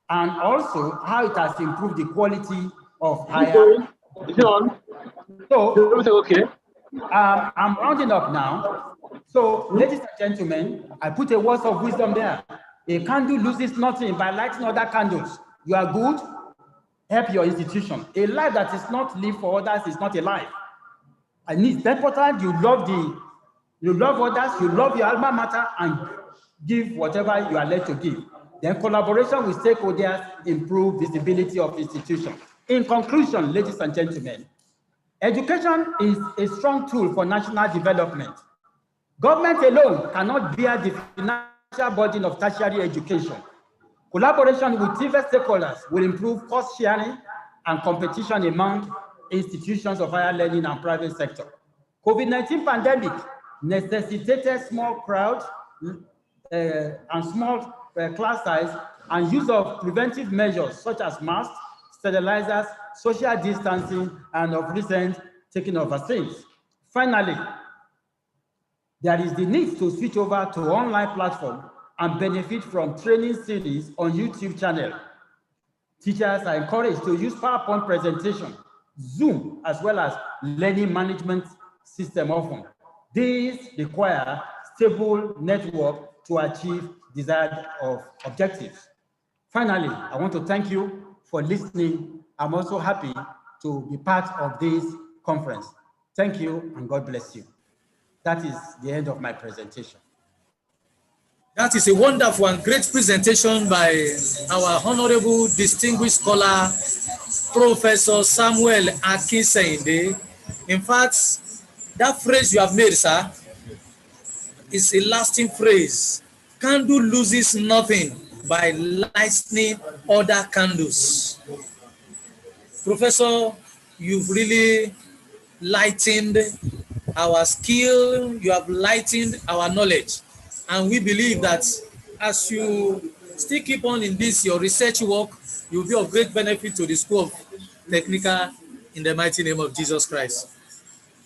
and also how it has improved the quality of higher. So, okay. I'm rounding up now. So, ladies and gentlemen, I put a word of wisdom there. A candle loses nothing by lighting other candles. You are good, help your institution. A life that is not lived for others is not a life. And it's important you love others, you love your alma mater, and give whatever you are led to give. Then collaboration with stakeholders improve visibility of institutions. In conclusion, ladies and gentlemen, education is a strong tool for national development. Government alone cannot bear the financial burden of tertiary education. Collaboration with diverse stakeholders will improve cost sharing and competition among institutions of higher learning and private sector. COVID-19 pandemic necessitated small crowd and small class size and use of preventive measures such as masks, sterilizers, social distancing, and of recent taking of vaccines. Finally, there is the need to switch over to online platform and benefit from training series on YouTube channel. Teachers are encouraged to use PowerPoint presentation, Zoom, as well as learning management system often. These require stable network to achieve desired objectives. Finally, I want to thank you for listening. I'm also happy to be part of this conference. Thank you and God bless you. That is the end of my presentation. That is a wonderful and great presentation by our honorable distinguished scholar, Professor Samuel Akinseyinde. In fact, that phrase you have made, sir, is a lasting phrase. Candle loses nothing by lighting other candles. Professor, you've really lightened our skill, you have lightened our knowledge. And we believe that as you still keep on in this, your research work, you'll be of great benefit to the School of Technical in the mighty name of Jesus Christ.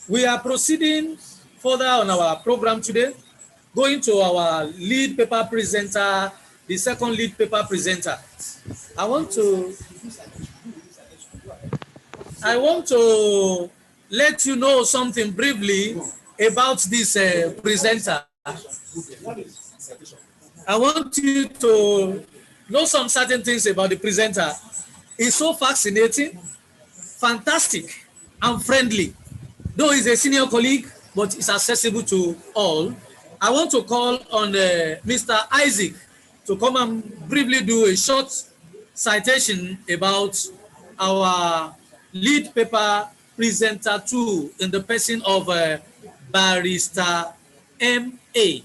We are proceeding further on our program today, going to our lead paper presenter, the second lead paper presenter. I want to let you know something briefly about this presenter. I want you to know some certain things about the presenter. He's so fascinating, fantastic, and friendly. Though he's a senior colleague, but he's accessible to all. I want to call on Mr. Isaac to come and briefly do a short citation about our lead paper presenter 2 in the person of Barrister M.A.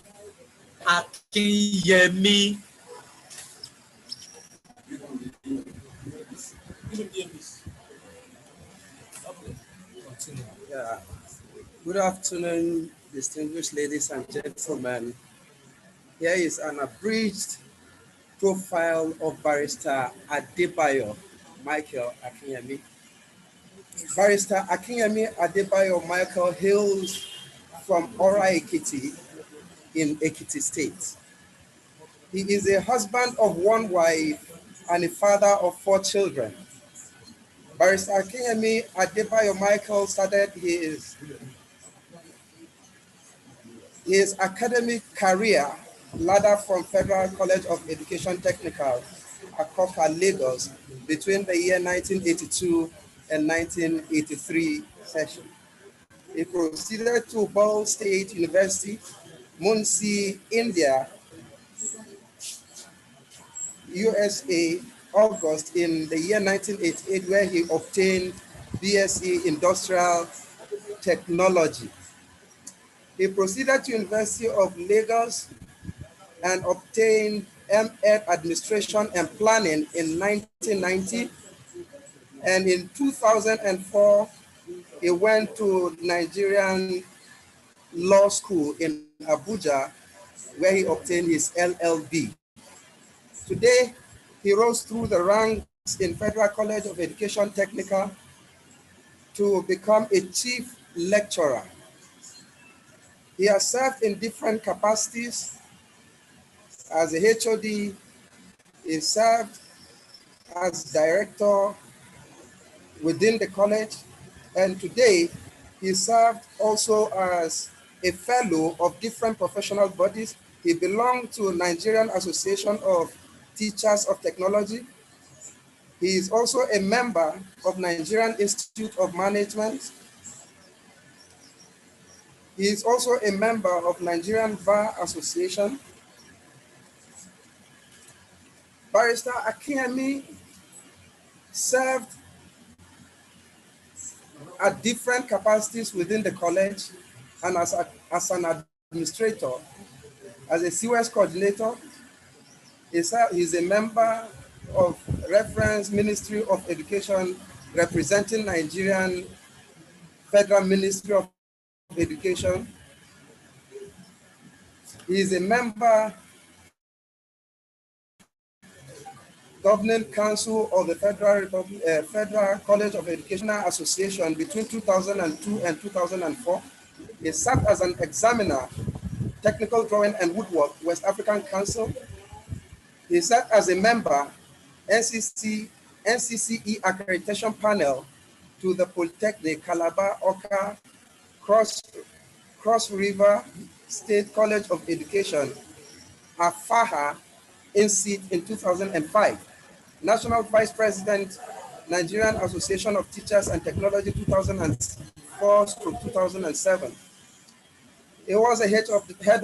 Akinyemi. Yeah. Good afternoon, distinguished ladies and gentlemen. Here is an abridged profile of Barrister Adebayo Michael Akinyemi. Barrister Akinyemi Adebayo Michael hails from Ora Ekiti in Ekiti State. He is a husband of one wife and a father of 4 children. Barrister Akinyemi Adebayo Michael started his academic career ladder from Federal College of Education Technical, Akoka, Lagos, between the year 1982 and 1983 session. He proceeded to Ball State University, Muncie, India, USA, August in the year 1988, where he obtained BSc Industrial Technology. He proceeded to University of Lagos and obtained M.Ed Administration and Planning in 1990. And in 2004, he went to Nigerian Law School in Abuja, where he obtained his LLB. Today, he rose through the ranks in Federal College of Education Technical to become a chief lecturer. He has served in different capacities as a HOD. He served as director within the college, and today he served also as a fellow of different professional bodies. He belonged to Nigerian Association of Teachers of Technology. He is also a member of Nigerian Institute of Management. He is also a member of Nigerian Bar Association. Barrister Akinyemi served at different capacities within the college and as an administrator, as a COS coordinator. He's a member of Reference Ministry of Education representing Nigerian Federal Ministry of Education. He is a member Governing Council of the Federal College of Education Association between 2002 and 2004. He served as an examiner, Technical Drawing and Woodwork, West African Council. He served as a member, NCCE Accreditation Panel to the Polytechnic Calabar Oka Cross River State College of Education, AFAHA, in 2005. National Vice President, Nigerian Association of Teachers and Technology 2004 to 2007. He was a head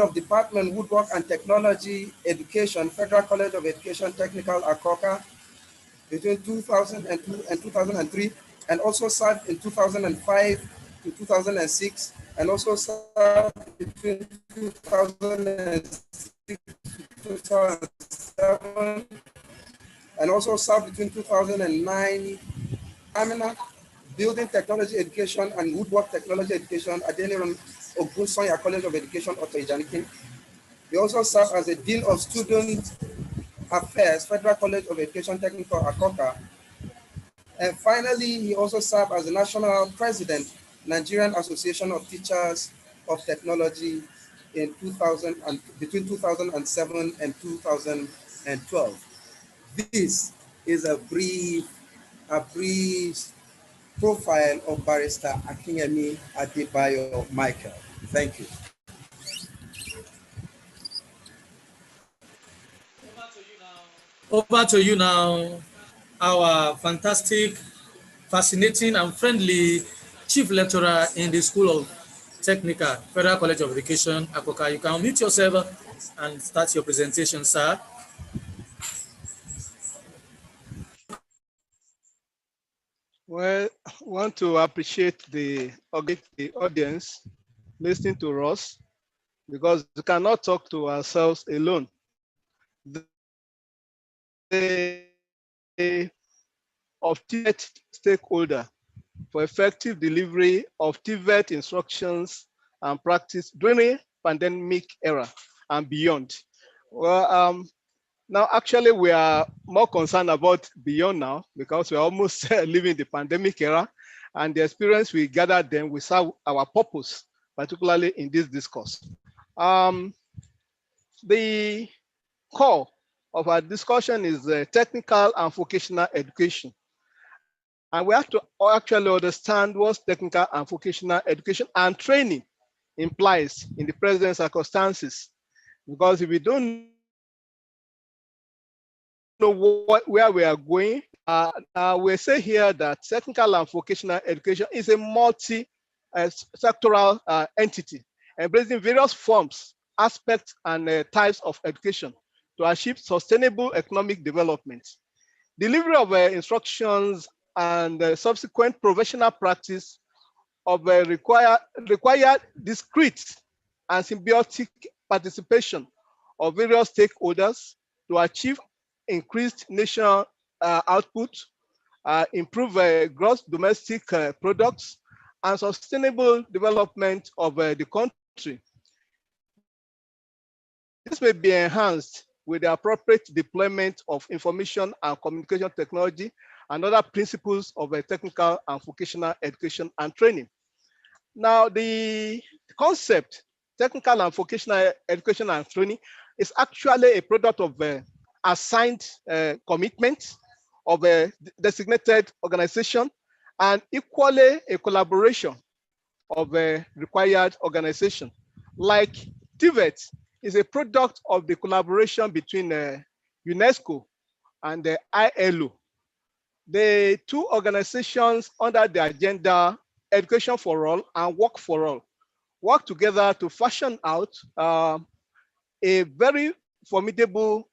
of Department Woodwork and Technology Education, Federal College of Education Technical, Akoka, between 2002 and 2003, and also served in 2005 to 2006, and also served between 2006 to 2007, and also served between 2009, Amina, Building Technology Education and Woodwork Technology Education at Adeniran Ogunsoya College of Education, Otto Ijanikin. He also served as a Dean of Student Affairs, Federal College of Education Technical, Akoka. And finally, he also served as the National President, Nigerian Association of Teachers of Technology in between 2007 and 2012. This is a brief profile of Barrister Akinyemi Adebayo Michael. Thank you. Over to you now, our fantastic, fascinating, and friendly Chief Lecturer in the School of Technical, Federal College of Education, Akoka. You can unmute yourself and start your presentation, sir. Well, I want to appreciate the audience listening to us, because we cannot talk to ourselves alone. Of TVET stakeholder for effective delivery of TVET instructions and practice during the pandemic era and beyond. Well, now actually we are more concerned about beyond now, because we're almost leaving the pandemic era, and the experience we gathered then will serve our purpose, particularly in this discourse. The core of our discussion is technical and vocational education. And we have to actually understand what technical and vocational education and training implies in the present circumstances. Because if we don't know where we are going, we say here that technical and vocational education is a multi-sectoral entity, embracing various forms, aspects, and types of education to achieve sustainable economic development. Delivery of instructions and subsequent professional practice of required discrete and symbiotic participation of various stakeholders to achieve increased national output, improve gross domestic products, and sustainable development of the country. This may be enhanced with the appropriate deployment of information and communication technology and other principles of technical and vocational education and training. Now, the concept, technical and vocational education and training, is actually a product of assigned commitment of a designated organization and equally a collaboration of a required organization. Like TVET is a product of the collaboration between UNESCO and the ILO. The two organizations under the agenda Education for All and Work for All work together to fashion out a very formidable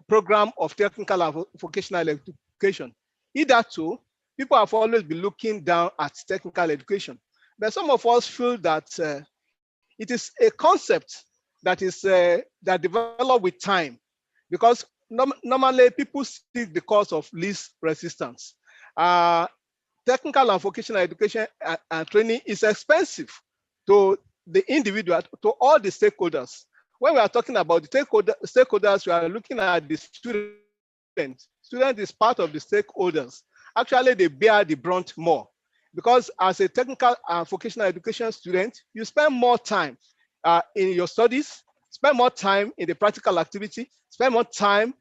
program of technical and vocational education. Hitherto, people have always been looking down at technical education, but some of us feel that it is a concept that is that developed with time, because normally people seek the cause of least resistance. Technical and vocational education and training is expensive to the individual, to all the stakeholders. When we are talking about the stakeholders, we are looking at the student. Student is part of the stakeholders. Actually, they bear the brunt more, because as a technical and vocational education student, you spend more time in your studies, spend more time in the practical activity, spend more time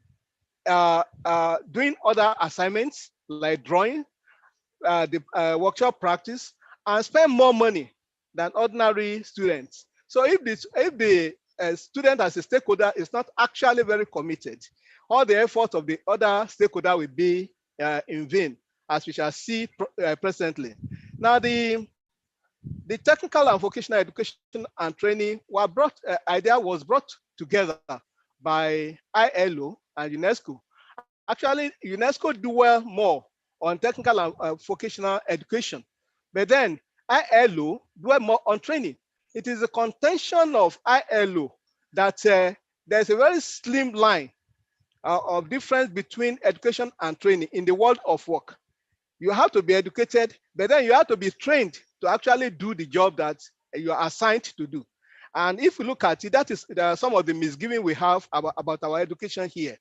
doing other assignments like drawing, the workshop practice, and spend more money than ordinary students. So if the student as a stakeholder is not actually very committed, all the effort of the other stakeholder will be in vain, as we shall see presently. Now, the technical and vocational education and training idea was brought together by ILO and UNESCO. Actually, UNESCO do well more on technical and vocational education, but then ILO do more on training. It is a contention of ILO that there's a very slim line of difference between education and training in the world of work. You have to be educated, but then you have to be trained to actually do the job that you are assigned to do. And if we look at it, there are some of the misgivings we have about our education here.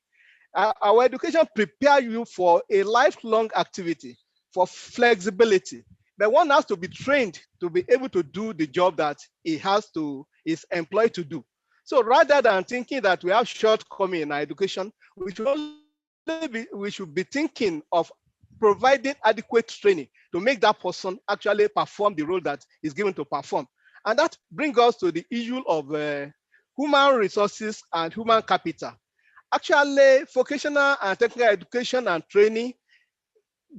Our education prepare you for a lifelong activity, for flexibility, but one has to be trained to be able to do the job that is employed to do. So rather than thinking that we have shortcomings in our education, we should be thinking of providing adequate training to make that person actually perform the role that is given to perform. And that brings us to the issue of human resources and human capital. Actually, vocational and technical education and training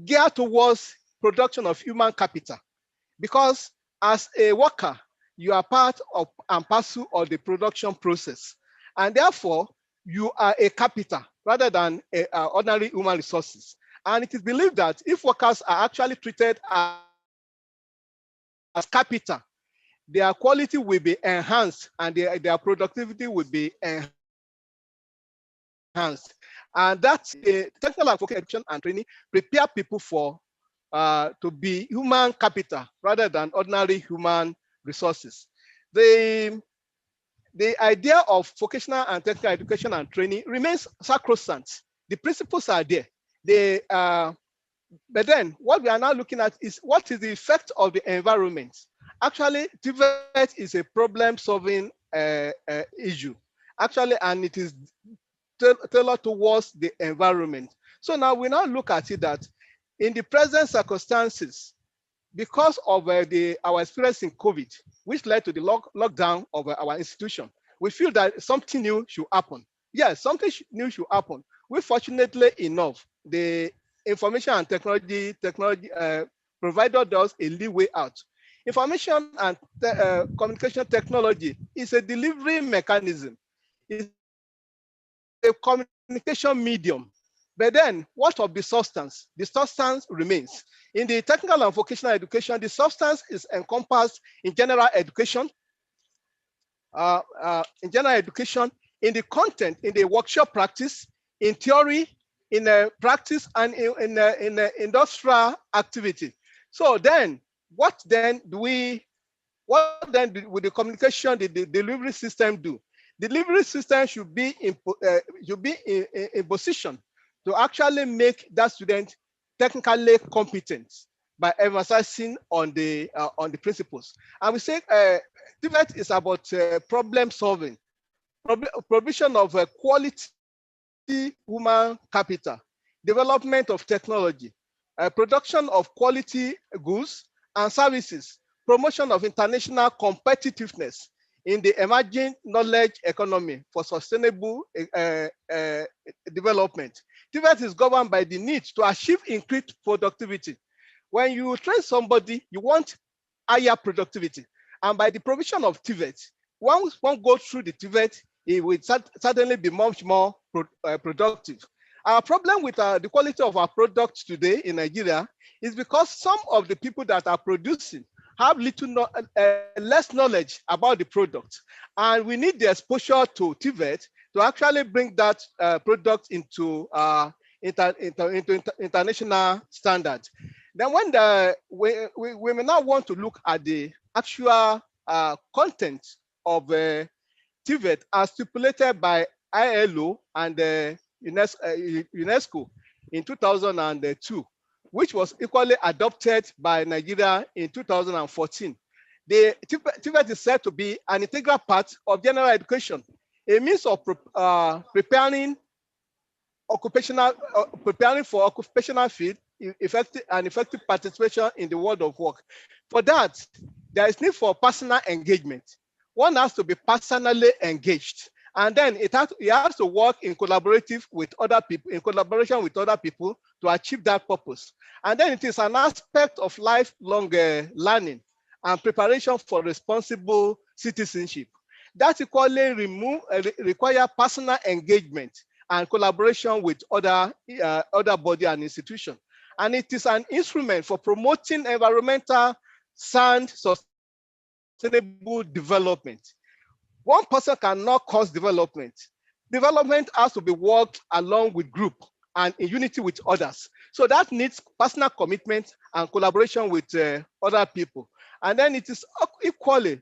gear towards production of human capital, because as a worker, you are part of and parcel of the production process. And therefore, you are a capital rather than ordinary human resources. And it is believed that if workers are actually treated as capital, their quality will be enhanced and their productivity will be enhanced. And that's technical and vocational education and training prepare people for to be human capital rather than ordinary human resources. The idea of vocational and technical education and training remains sacrosanct. The principles are there. But then what we are now looking at is what is the effect of the environment. Actually, TVET is a problem-solving issue. Actually, and it is tailored towards the environment. So now we now look at it that in the present circumstances, because of our experience in COVID, which led to the lockdown of our institution, we feel that something new should happen. Yes, something new should happen. We fortunately enough, the information and technology provider does a leeway out. Information and communication technology is a delivery mechanism. It's a communication medium. But then, what of the substance? The substance remains. In the technical and vocational education, the substance is encompassed in general education, in the content, in the workshop practice, in theory, in practice, and in industrial activity. So then, what then would the communication, the delivery system do? The delivery system should be in position to actually make that student technically competent by emphasizing on the principles. And we say TVET is about problem solving, provision of quality human capital, development of technology, production of quality goods and services, promotion of international competitiveness in the emerging knowledge economy for sustainable development. TVET is governed by the need to achieve increased productivity. When you train somebody, you want higher productivity. And by the provision of TVET, once one goes through the TVET, it will certainly be much more productive. Our problem with the quality of our products today in Nigeria is because some of the people that are producing have less knowledge about the product. And we need the exposure to TVET to actually bring that product into international standards. Then when we may now want to look at the actual content of TVET as stipulated by ILO and UNESCO in 2002, which was equally adopted by Nigeria in 2014. The TVET is said to be an integral part of general education, a means of preparing for occupational field, effective participation in the world of work. For that, there is need for personal engagement. One has to be personally engaged, and then it has to work in collaboration with other people to achieve that purpose. And then it is an aspect of lifelong learning and preparation for responsible citizenship. That equally require personal engagement and collaboration with other body and institutions. And it is an instrument for promoting environmental sound, sustainable development. One person cannot cause development. Development has to be worked along with group and in unity with others. So that needs personal commitment and collaboration with other people. And then it is equally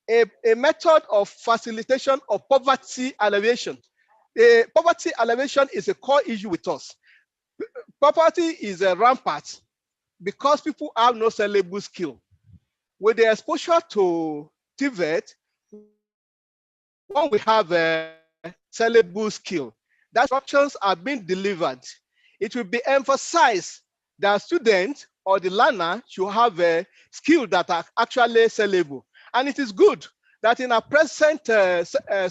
a method of facilitation of poverty alleviation. Poverty alleviation is a core issue with us. Poverty is a rampant because people have no sellable skill. With the exposure to TVET, when we have a sellable skill, that instructions are being delivered, it will be emphasized that student or the learner should have a skill that are actually sellable. And it is good that in our present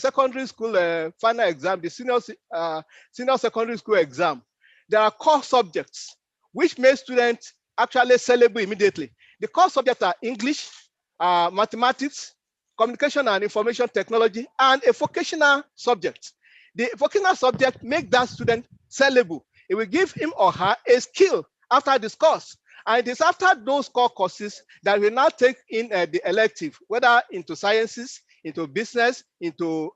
secondary school final exam, the senior secondary school exam, there are core subjects which make students actually sellable immediately. The core subjects are English, mathematics, communication and information technology, and a vocational subject. The vocational subject make that student sellable. It will give him or her a skill after this course. And it is after those core courses that we now take in the elective, whether into sciences, into business, into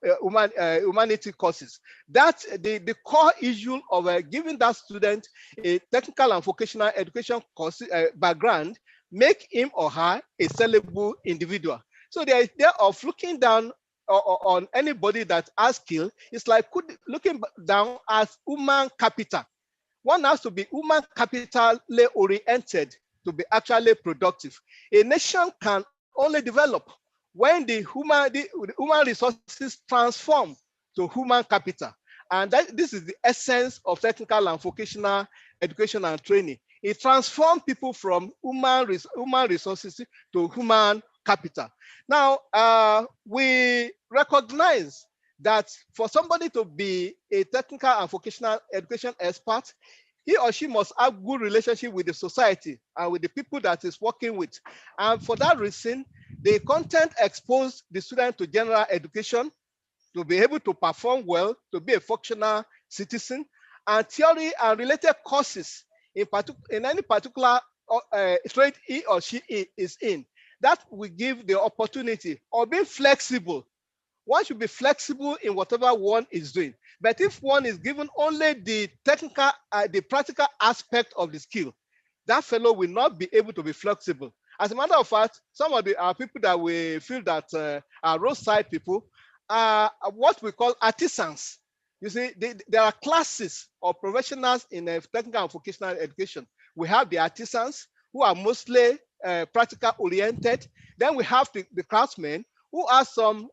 humanity courses. That's the core issue of giving that student a technical and vocational education course background, make him or her a sellable individual. So the idea of looking down on anybody that has skill is like looking down as human capital. One has to be human capitally oriented to be actually productive. A nation can only develop when the human resources transform to human capital. And this is the essence of technical and vocational education and training. It transforms people from human resources to human capital. Now, we recognize that for somebody to be a technical and vocational education expert, he or she must have good relationship with the society and with the people that is working with. And for that reason, the content exposes the student to general education, to be able to perform well, to be a functional citizen, and theory and related courses in any particular trade he or she is in. That will give the opportunity of being flexible. One should be flexible in whatever one is doing. But if one is given only the technical, the practical aspect of the skill, that fellow will not be able to be flexible. As a matter of fact, some of the people that we feel that are roadside people are what we call artisans. You see, there are classes of professionals in technical and vocational education. We have the artisans who are mostly practical oriented. Then we have the craftsmen who are some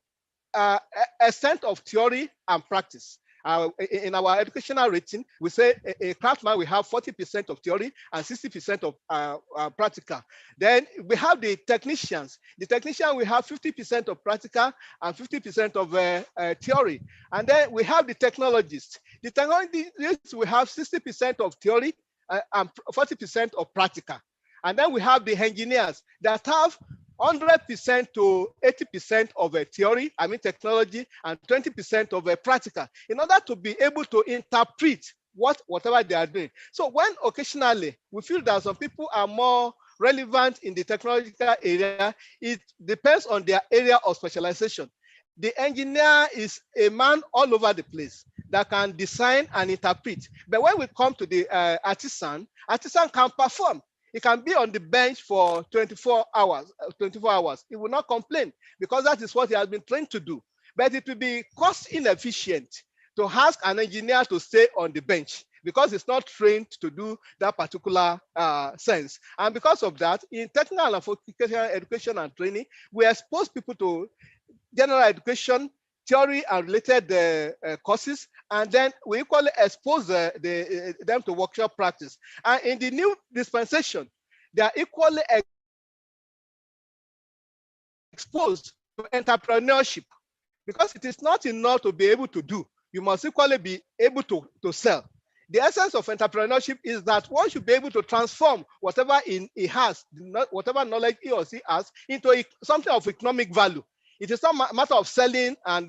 extent of theory and practice. In our educational rating, we say a craftsman will have 40% of theory and 60% of practical. Then we have the technicians. The technician will have 50% of practical and 50% of theory. And then we have the technologists. The technologists will have 60% of theory and 40% of practical. And then we have the engineers that have 100% to 80% of a theory, I mean technology, and 20% of a practical, in order to be able to interpret whatever they are doing. So when occasionally we feel that some people are more relevant in the technological area, it depends on their area of specialization. The engineer is a man all over the place that can design and interpret. But when we come to the artisan can perform. It can be on the bench for 24 hours. It will not complain because that is what he has been trained to do. But it will be cost inefficient to ask an engineer to stay on the bench because it's not trained to do that particular sense. And because of that, in technical and vocational education and training, we expose people to general education, theory and related courses, and then we equally expose them to workshop practice. And in the new dispensation, they are equally exposed to entrepreneurship because it is not enough to be able to do. You must equally be able to sell. The essence of entrepreneurship is that one should be able to transform whatever he has, whatever knowledge he or she has, into something of economic value. It is not a matter of selling and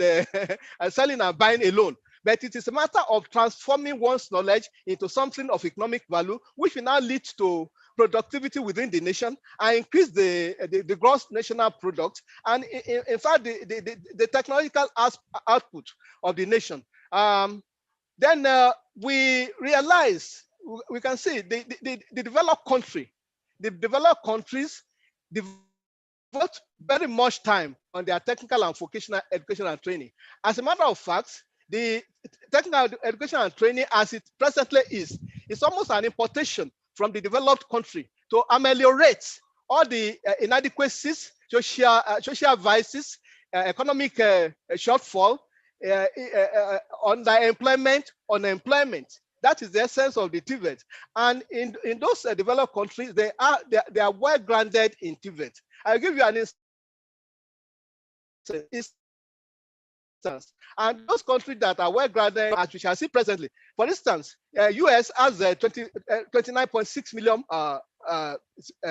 selling and buying alone, but it is a matter of transforming one's knowledge into something of economic value, which will now lead to productivity within the nation and increase the gross national product, and in fact the technological output of the nation. Then we realize, we can see the developed countries devote very much time on their technical and vocational education and training. As a matter of fact, the technical education and training as it presently is almost an importation from the developed country to ameliorate all the inadequacies, social vices, economic shortfall, underemployment, unemployment. That is the essence of the TVET. And in those developed countries, they are well grounded in TVET. I'll give you an instance. And those countries that are well grounded, as we shall see presently, for instance, US has 29.6 million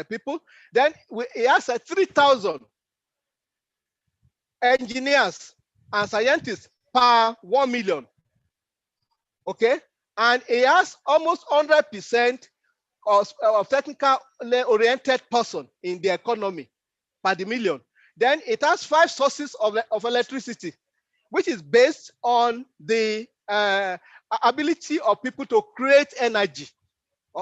people. Then it has 3,000 engineers and scientists per 1 million. Okay, and it has almost 100% of technically oriented person in the economy per the million. Then it has 5 sources of electricity, which is based on the ability of people to create energy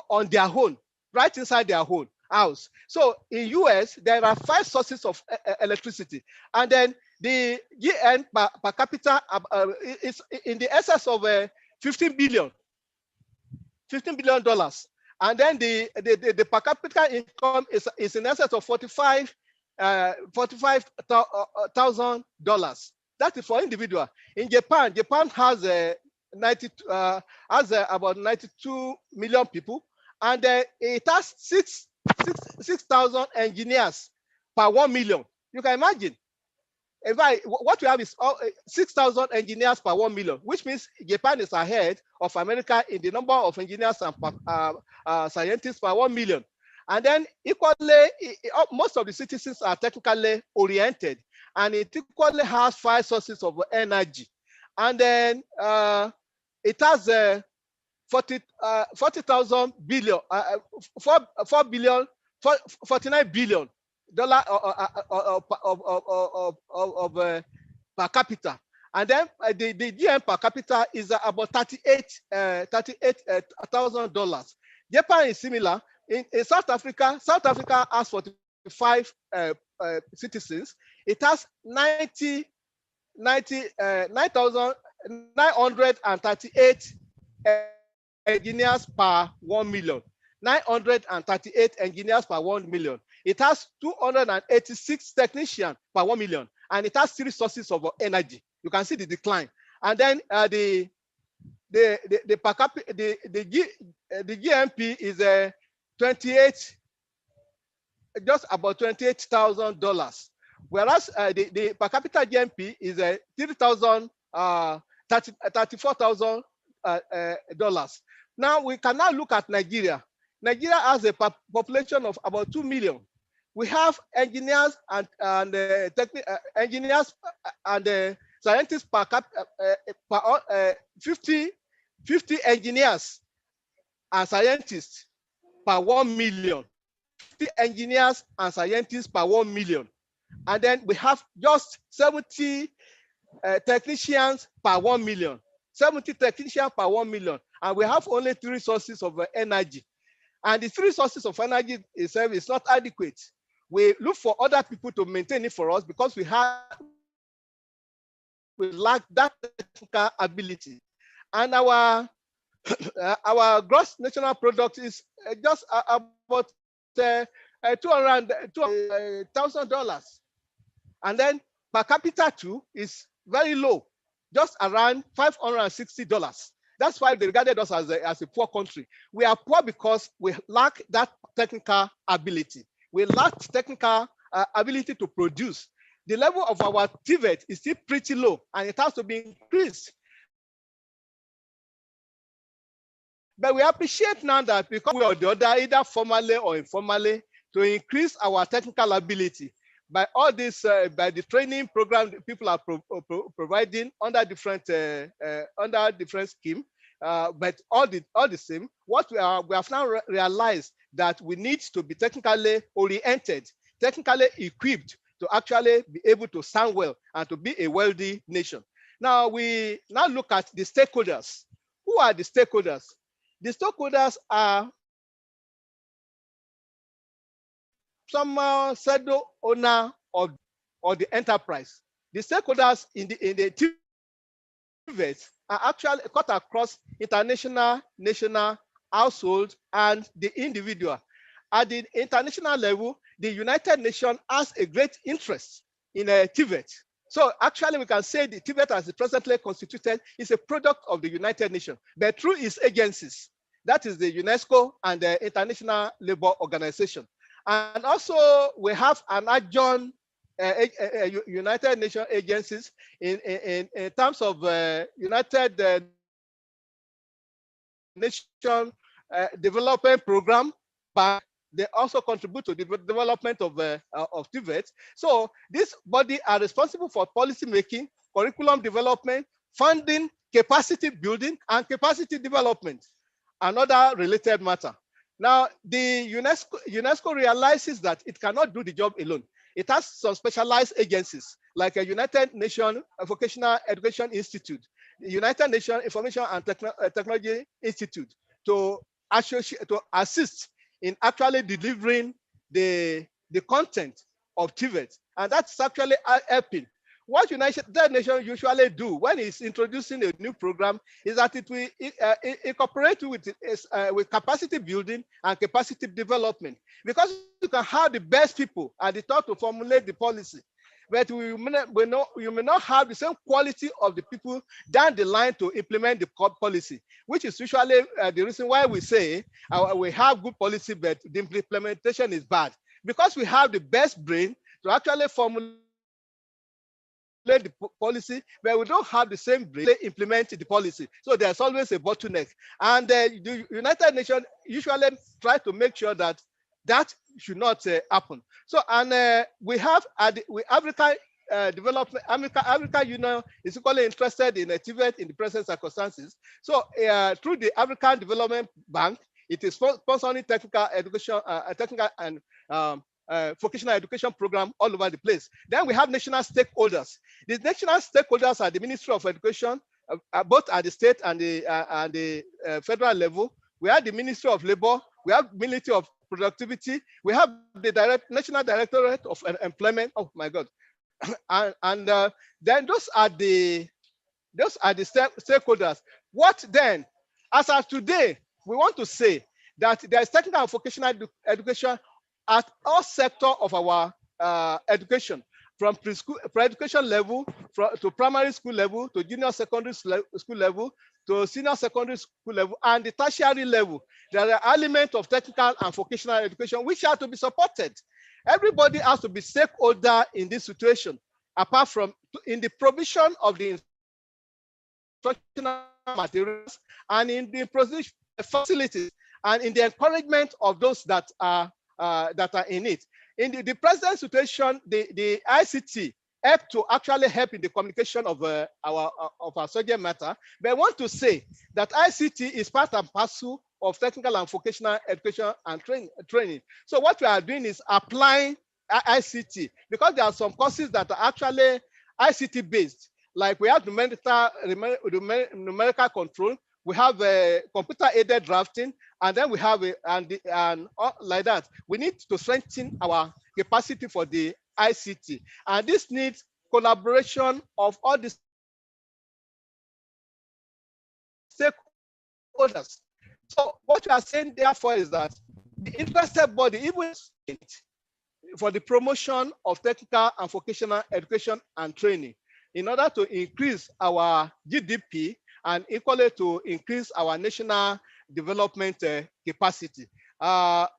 on their own, right inside their own house. So in US, there are 5 sources of electricity. And then the GN per capita is in the excess of $15 billion. And then the per capita income is in excess of $45,000. That is for individual. In Japan has about 92 million people, and it has 6,000 engineers per 1 million. You can imagine. What we have is 6,000 engineers per 1 million, which means Japan is ahead of America in the number of engineers and scientists per 1 million. And then equally, most of the citizens are technically oriented, and it equally has 5 sources of energy. And then it has 49 billion dollar of per capita, and then the GM per capita is about $38,000. Japan is similar. In South Africa has 45 citizens. It has 9,938 engineers per 1 million. 938 engineers per 1 million. It has 286 technicians per 1 million, and it has 3 sources of energy. You can see the decline. And then the GMP is just about $28,000, whereas the per capita GMP is $34,000. Now we can now look at Nigeria. Nigeria has a population of about 2 million. We have engineers and engineers and scientists per capita, 50 engineers and scientists per 1 million. 50 engineers and scientists per 1 million. And then we have just 70 technicians per 1 million. 70 technicians per 1 million. And we have only 3 sources of energy. And the 3 sources of energy itself is not adequate. We look for other people to maintain it for us because we lack that technical ability. And our gross national product is just about $200,000. And then per capita too is very low, just around $560. That's why they regarded us as a poor country. We are poor because we lack that technical ability. We lack technical ability to produce. The level of our TVET is still pretty low, and it has to be increased. But we appreciate now that because we are the other, either formally or informally, to increase our technical ability by all this, by the training program that people are providing under different scheme. But all the same, what we have now realized that we need to be technically oriented, technically equipped to actually be able to sound well and to be a wealthy nation. Now we look at the stakeholders. Who are the stakeholders? The stakeholders are some owner or the enterprise. The stakeholders in the TVET are actually cut across international, national, household, and the individual. At the international level, the United Nations has a great interest in TVET. So actually, we can say the TVET as presently constituted is a product of the United Nations, but through its agencies. That is the UNESCO and the International Labour Organization. And also, we have an adjoint United Nations agencies in terms of United Nations Development Program, but they also contribute to the development of TVET. So this body are responsible for policy making, curriculum development, funding, capacity building, and capacity development, another related matter. Now, the UNESCO realizes that it cannot do the job alone. It has some specialized agencies like a United Nations Vocational Education Institute, the United Nations Information and Technology Institute to assist in actually delivering the content of TVET. And that's actually helping. What United Nations usually do when it's introducing a new program is that it will incorporate with capacity building and capacity development, because you can have the best people at the top to formulate the policy. but you may not have the same quality of the people down the line to implement the policy, which is usually the reason why we say we have good policy, but the implementation is bad, because we have the best brain to actually formulate the policy, but we don't have the same brain to implement the policy. So there's always a bottleneck. And the United Nations usually try to make sure that that should not happen. So, and we have African development, African Union is equally interested in achievement in the present circumstances. So through the African Development Bank, it is sponsoring technical education, technical and vocational education program all over the place. Then we have national stakeholders. The national stakeholders are the Ministry of Education, both at the state and the federal level. We have the Ministry of Labor. We have Ministry of Productivity. We have the National Directorate of Employment. Oh my God! and then those are the stakeholders. What then? As of today, we want to say that there is technical and vocational education at all sectors of our education, from pre-education level to primary school level, to junior secondary school level, to senior secondary school level, and the tertiary level. There are elements of technical and vocational education which are to be supported. Everybody has to be stakeholder in this situation, apart from in the provision of the instructional materials and in the provision facilities and in the encouragement of those that are in it. In the present situation, the ICT help to actually help in the communication of our subject matter. But I want to say that ICT is part and parcel of technical and vocational education and training. So what we are doing is applying ICT, because there are some courses that are actually ICT based, like we have numerical control, we have computer aided drafting, and then we have like that. We need to strengthen our capacity for the ICT, and this needs collaboration of all the stakeholders. So what we are saying therefore is that the interested body, even for the promotion of technical and vocational education and training, in order to increase our GDP and equally to increase our national development capacity. Our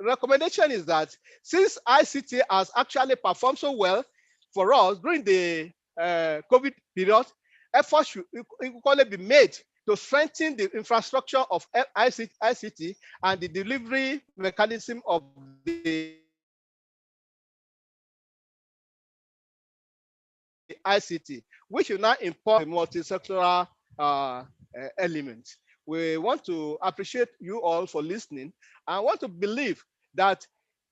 recommendation is that since ICT has actually performed so well for us during the COVID period, efforts should equally be made to strengthen the infrastructure of ICT and the delivery mechanism of the ICT, which will now import a multi-sectoral element. We want to appreciate you all for listening. I want to believe that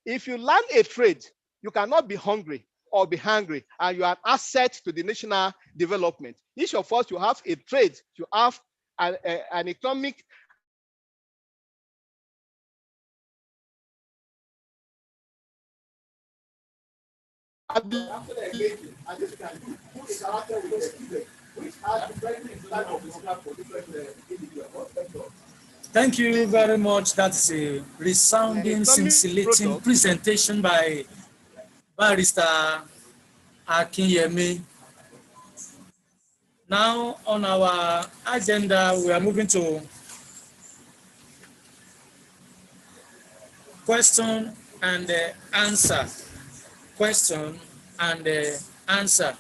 if you learn a trade, you cannot be hungry or be hungry, and you are an asset to the national development. Each of us, you have a trade, you have an economic Thank you very much. That's a resounding, scintillating presentation by Barrister Akinyemi. Now on our agenda, we are moving to question and answer. Question and answer.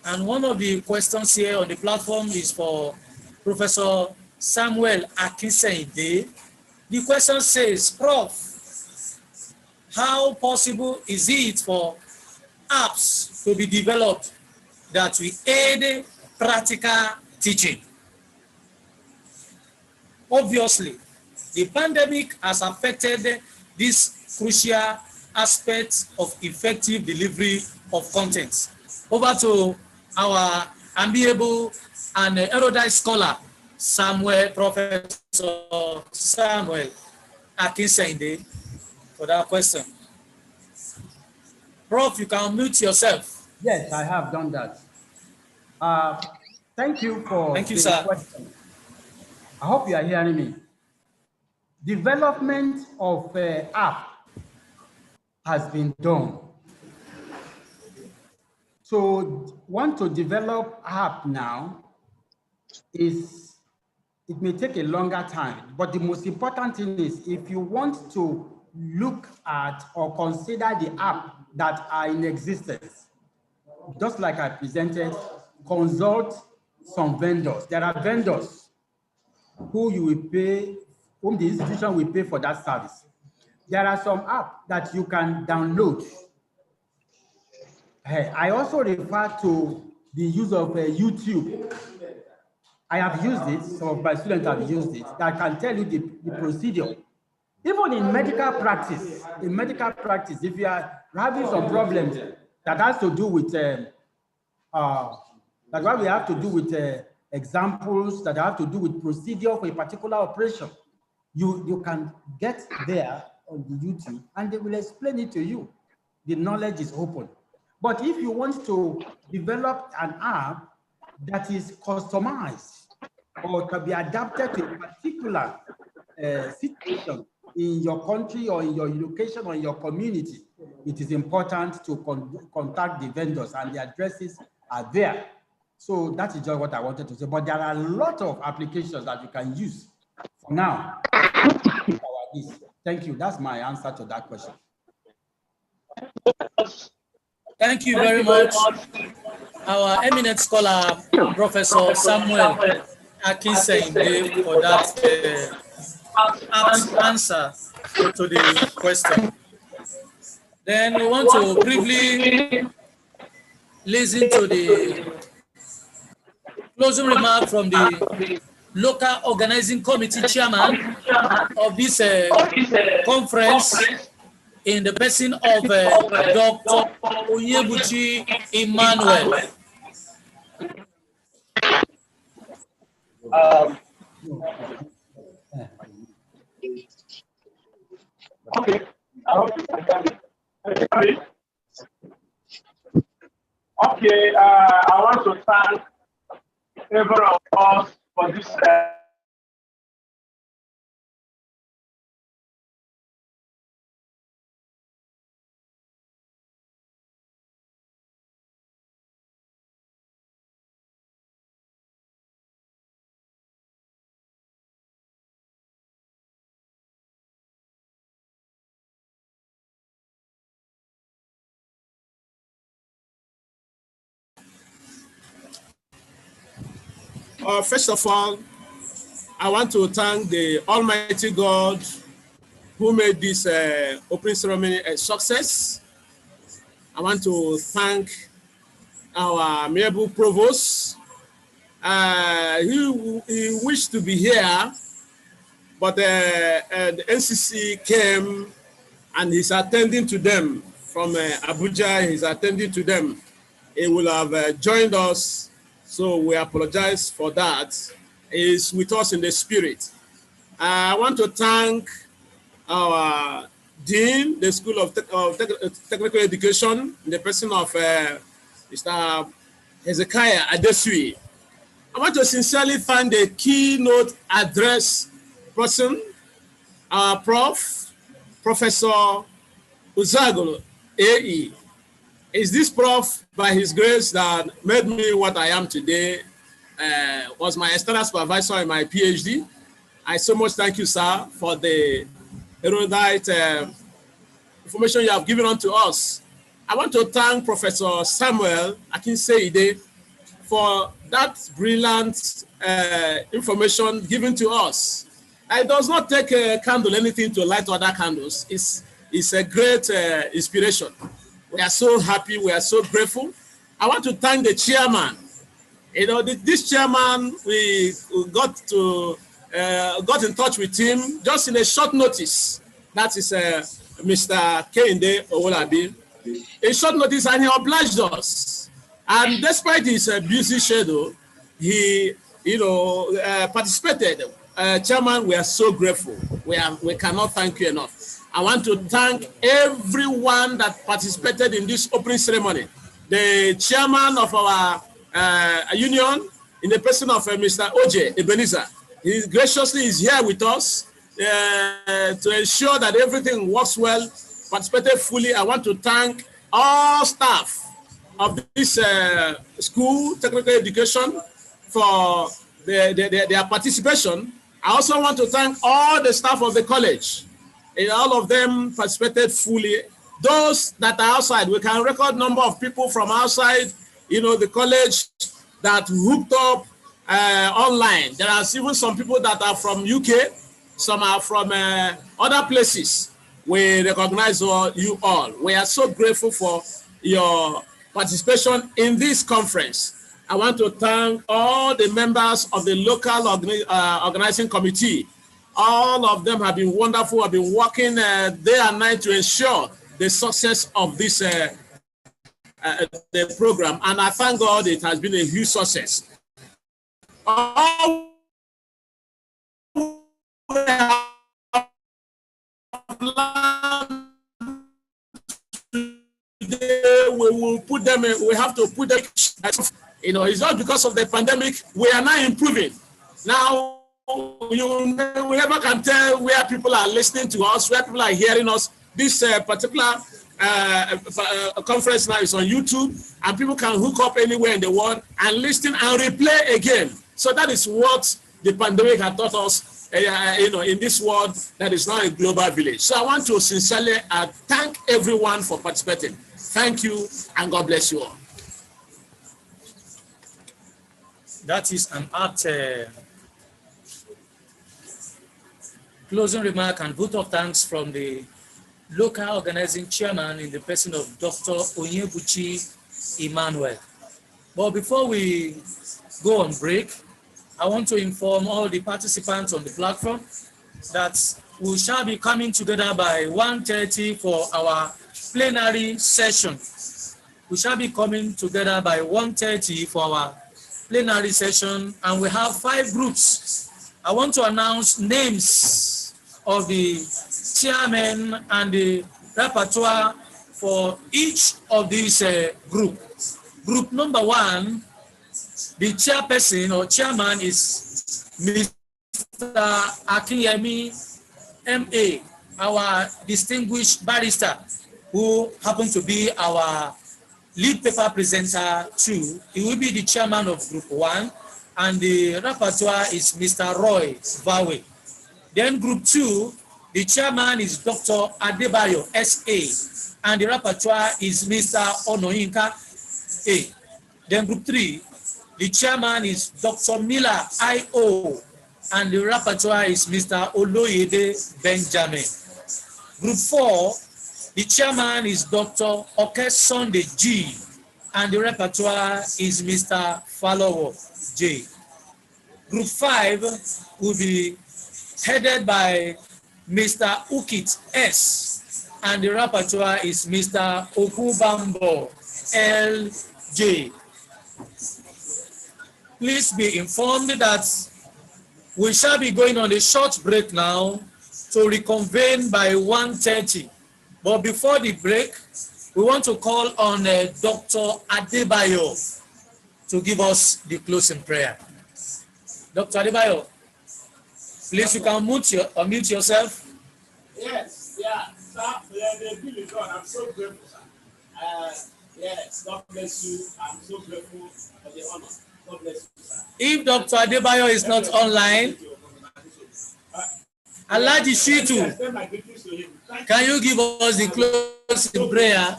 And one of the questions here on the platform is for Professor Samuel Akinseyinde. The question says, Prof, how possible is it for apps to be developed that will aid practical teaching? Obviously, the pandemic has affected this crucial aspect of effective delivery of content. Over to our amiable and erudite scholar, Professor Samuel Akinseyinde, for that question. Prof, you can mute yourself. Yes, I have done that. Thank you for the question. I hope you are hearing me. Development of app has been done. to want to develop app now is, it may take a longer time, but the most important thing is if you want to look at or consider the app that are in existence, just like I presented, consult some vendors. There are vendors who you will pay, whom the institution will pay for that service. There are some apps that you can download. I also refer to the use of YouTube. I have used it, some of my students have used it, that can tell you the procedure. Even in medical practice, if you are having some problems that has to do with, that's what we have to do with examples that have to do with procedure for a particular operation, you can get there on the YouTube and they will explain it to you. The knowledge is open. But if you want to develop an app that is customized or can be adapted to a particular situation in your country or in your location or in your community, it is important to contact the vendors, and the addresses are there. So that is just what I wanted to say. But there are a lot of applications that you can use for now. Thank you. That's my answer to that question. Thank you very much. Our eminent scholar, Professor Samuel Akinseyinde, for that answer to the question. Then we want to briefly listen to the closing remark from the local organizing committee chairman of this conference, in the person of Dr. Onyebuchi Emmanuel. Okay. Okay, I want to thank every of us for this. First of all, I want to thank the Almighty God who made this opening ceremony a success. I want to thank our amiable provost. He wished to be here, but the NCC came and he's attending to them from Abuja. He's attending to them. He will have joined us. So we apologize for that. He's with us in the spirit. I want to thank our Dean, the School of Technical Education, in the person of Mr. Hezekiah Adesui. I want to sincerely thank the Keynote Address person, our Professor Uzagolo, AE. It's this prof, by his grace, that made me what I am today, was my external supervisor in my PhD. I so much thank you, sir, for the erudite information you have given unto us. I want to thank Professor Samuel Akinseyinde for that brilliant information given to us. It does not take a candle, anything to light other candles. It's a great inspiration. We are so happy. We are so grateful. I want to thank the chairman. You know, this chairman, we got in touch with him just in a short notice. That is Mr. Kehinde Owolabi. A short notice, and he obliged us. And despite his busy schedule, he, participated. Chairman, we are so grateful. We cannot thank you enough. I want to thank everyone that participated in this opening ceremony. The chairman of our union, in the person of Mr. Oje Ebenezer, he graciously is here with us to ensure that everything works well, participated fully. I want to thank all staff of this school, technical education, for their participation. I also want to thank all the staff of the college. And all of them participated fully. Those that are outside, we can record number of people from outside, the college that hooked up online. There are even some people that are from UK, some are from other places. We recognize you all. We are so grateful for your participation in this conference. I want to thank all the members of the local organizing committee. All of them have been wonderful, have been working day and night to ensure the success of this the program. And I thank God it has been a huge success. All we have today, we will put them in, we have to put them, it's not because of the pandemic, we are now improving. Now, we never can tell where people are listening to us, where people are hearing us. This particular conference now is on YouTube, and people can hook up anywhere in the world and listen and replay again. So that is what the pandemic has taught us, in this world that is now a global village. So I want to sincerely thank everyone for participating. Thank you, and God bless you all. That is an apt closing remark and vote of thanks from the local organizing chairman in the person of Dr. Onyebuchi Emmanuel. But before we go on break, I want to inform all the participants on the platform that we shall be coming together by 1:30 for our plenary session. We shall be coming together by 1:30 for our plenary session, and we have 5 groups. I want to announce names of the chairman and the rapporteur for each of these groups. Group number 1, the chairperson or chairman is Mr. Akinyemi M.A., our distinguished barrister, who happens to be our lead paper presenter too. He will be the chairman of Group 1, and the rapporteur is Mr. Roy Vawe. Then Group 2, the chairman is Dr. Adebayo S.A., and the rapporteur is Mr. Onoyinka A. Then Group 3, the chairman is Dr. Miller I.O., and the rapporteur is Mr. Oloyede Benjamin. Group 4, the chairman is Dr. Okesunde G., and the rapporteur is Mr. Falowo J. Group 5 will be headed by Mr. Ukit S., and the rapporteur is Mr. Okubambo L.J. Please be informed that we shall be going on a short break now to reconvene by 1:30. But before the break, we want to call on Dr. Adebayo to give us the closing prayer. Dr. Adebayo, please, you can unmute yourself. Yes, yeah, sir, the bill is gone. I'm so grateful, sir. Yes, God bless you. I'm so grateful for the honor. God bless you, sir. If Dr. Adebayo is not online, Alhaji Shitu, can you give us the closing prayer?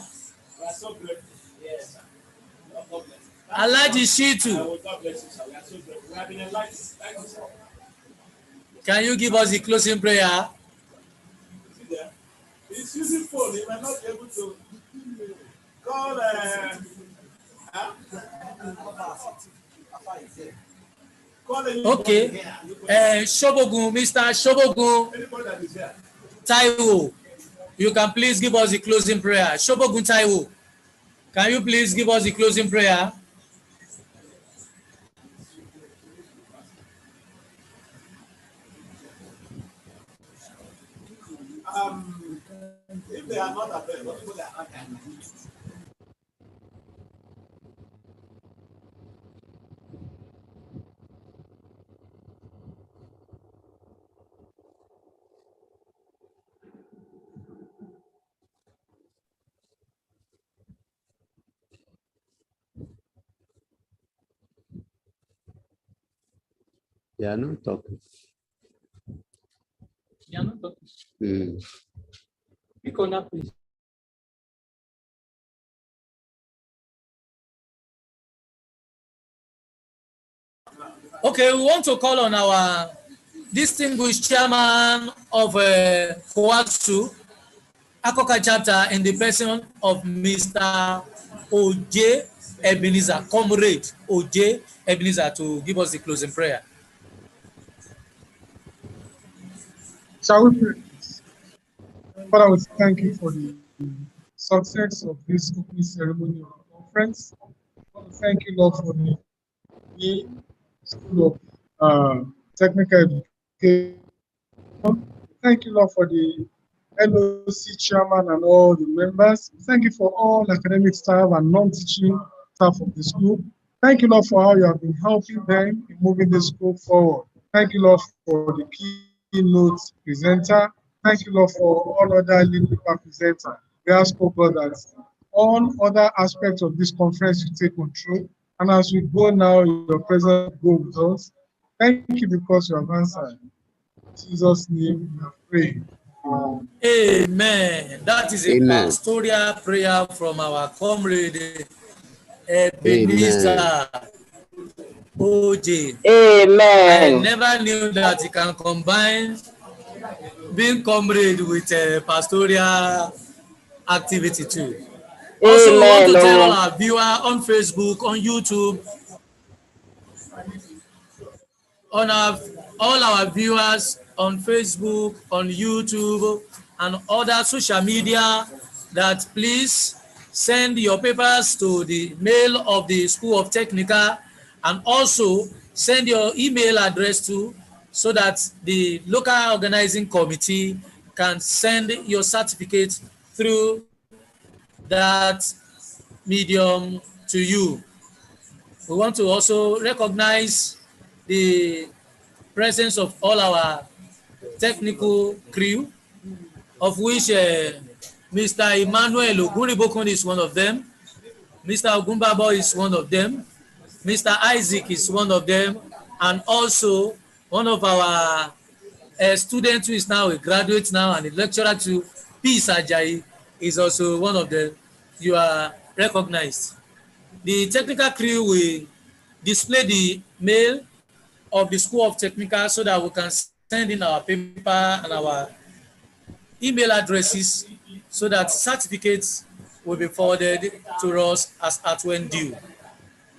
We are so grateful. Yes, sir. God bless you. Alhaji Shitu, God bless you, sir. We are so grateful. We have been enlightened. Thank you, sir. can you give us the closing prayer? He's using phone. He might not be able to call. Okay. Shobogun, Mr. Shobogun Taiwo, you can please give us the closing prayer. Shobogun Taiwo, can you please give us the closing prayer? If they are not available, people that are not. They are not talking. They are not talking. Mm. Pick on that, please. Okay, we want to call on our distinguished chairman of Koatsu, Akoka chapter, in the person of Mr. O.J. Ebenezer, Comrade O.J. Ebenezer, to give us the closing prayer. Shall we pray? Father, we thank you for the success of this opening ceremony of the conference. Thank you, Lord, for the School of Technical Education. Thank you, Lord, for the LOC chairman and all the members. Thank you for all academic staff and non-teaching staff of the school. Thank you, Lord, for how you have been helping them in moving the school forward. Thank you, Lord, for the keynote presenter. Thank you, Lord, for all other lead paper presenters. We ask, oh God, that all other aspects of this conference you take control. And as we go now, your presence go with us. Thank you because you have answered. In Jesus' name we have prayed. Amen. That is a Amen. pastoral prayer from our comrade Ebenezer OJ. I Amen. never knew that he can combine being comrade with pastoral activity too. Also, we want Amen. to tell all Oh, our viewers on Facebook, on YouTube, on all our viewers on Facebook, on YouTube, and other social media, that please send your papers to the mail of the School of Technical, and also send your email address to, so that the local organizing committee can send your certificate through that medium to you. We want to also recognize the presence of all our technical crew, of which Mr. Emmanuel Ogunribokun is one of them, Mr. Ogunbabo is one of them, Mr. Isaac is one of them, and also one of our student who is now a graduate now and a lecturer to P. Ajayi is also one of them. You are recognized. The technical crew will display the mail of the School of Technical so that we can send in our paper and our email addresses, so that certificates will be forwarded to us as at when due.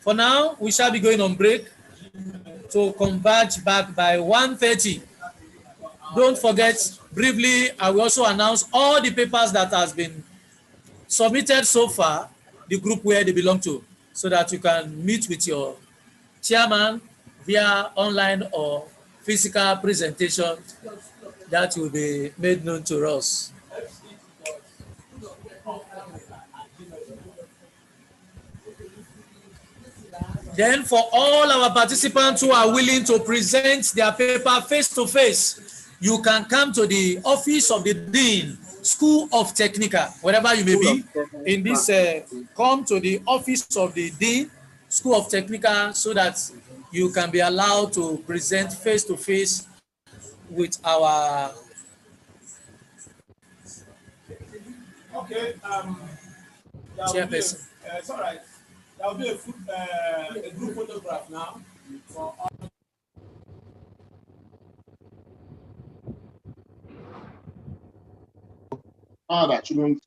For now, we shall be going on break to converge back by 1:30. Don't forget, briefly, I will also announce all the papers that has been submitted so far, the group where they belong to, so that you can meet with your chairman via online or physical presentation that will be made known to us. Then for all our participants who are willing to present their paper face to face, you can come to the office of the Dean, School of Technical, wherever you may be. In this, come to the office of the Dean, School of Technical, so that you can be allowed to present face to face with our. Okay. Chairperson. It's all right. There will be a group photograph now for all. That you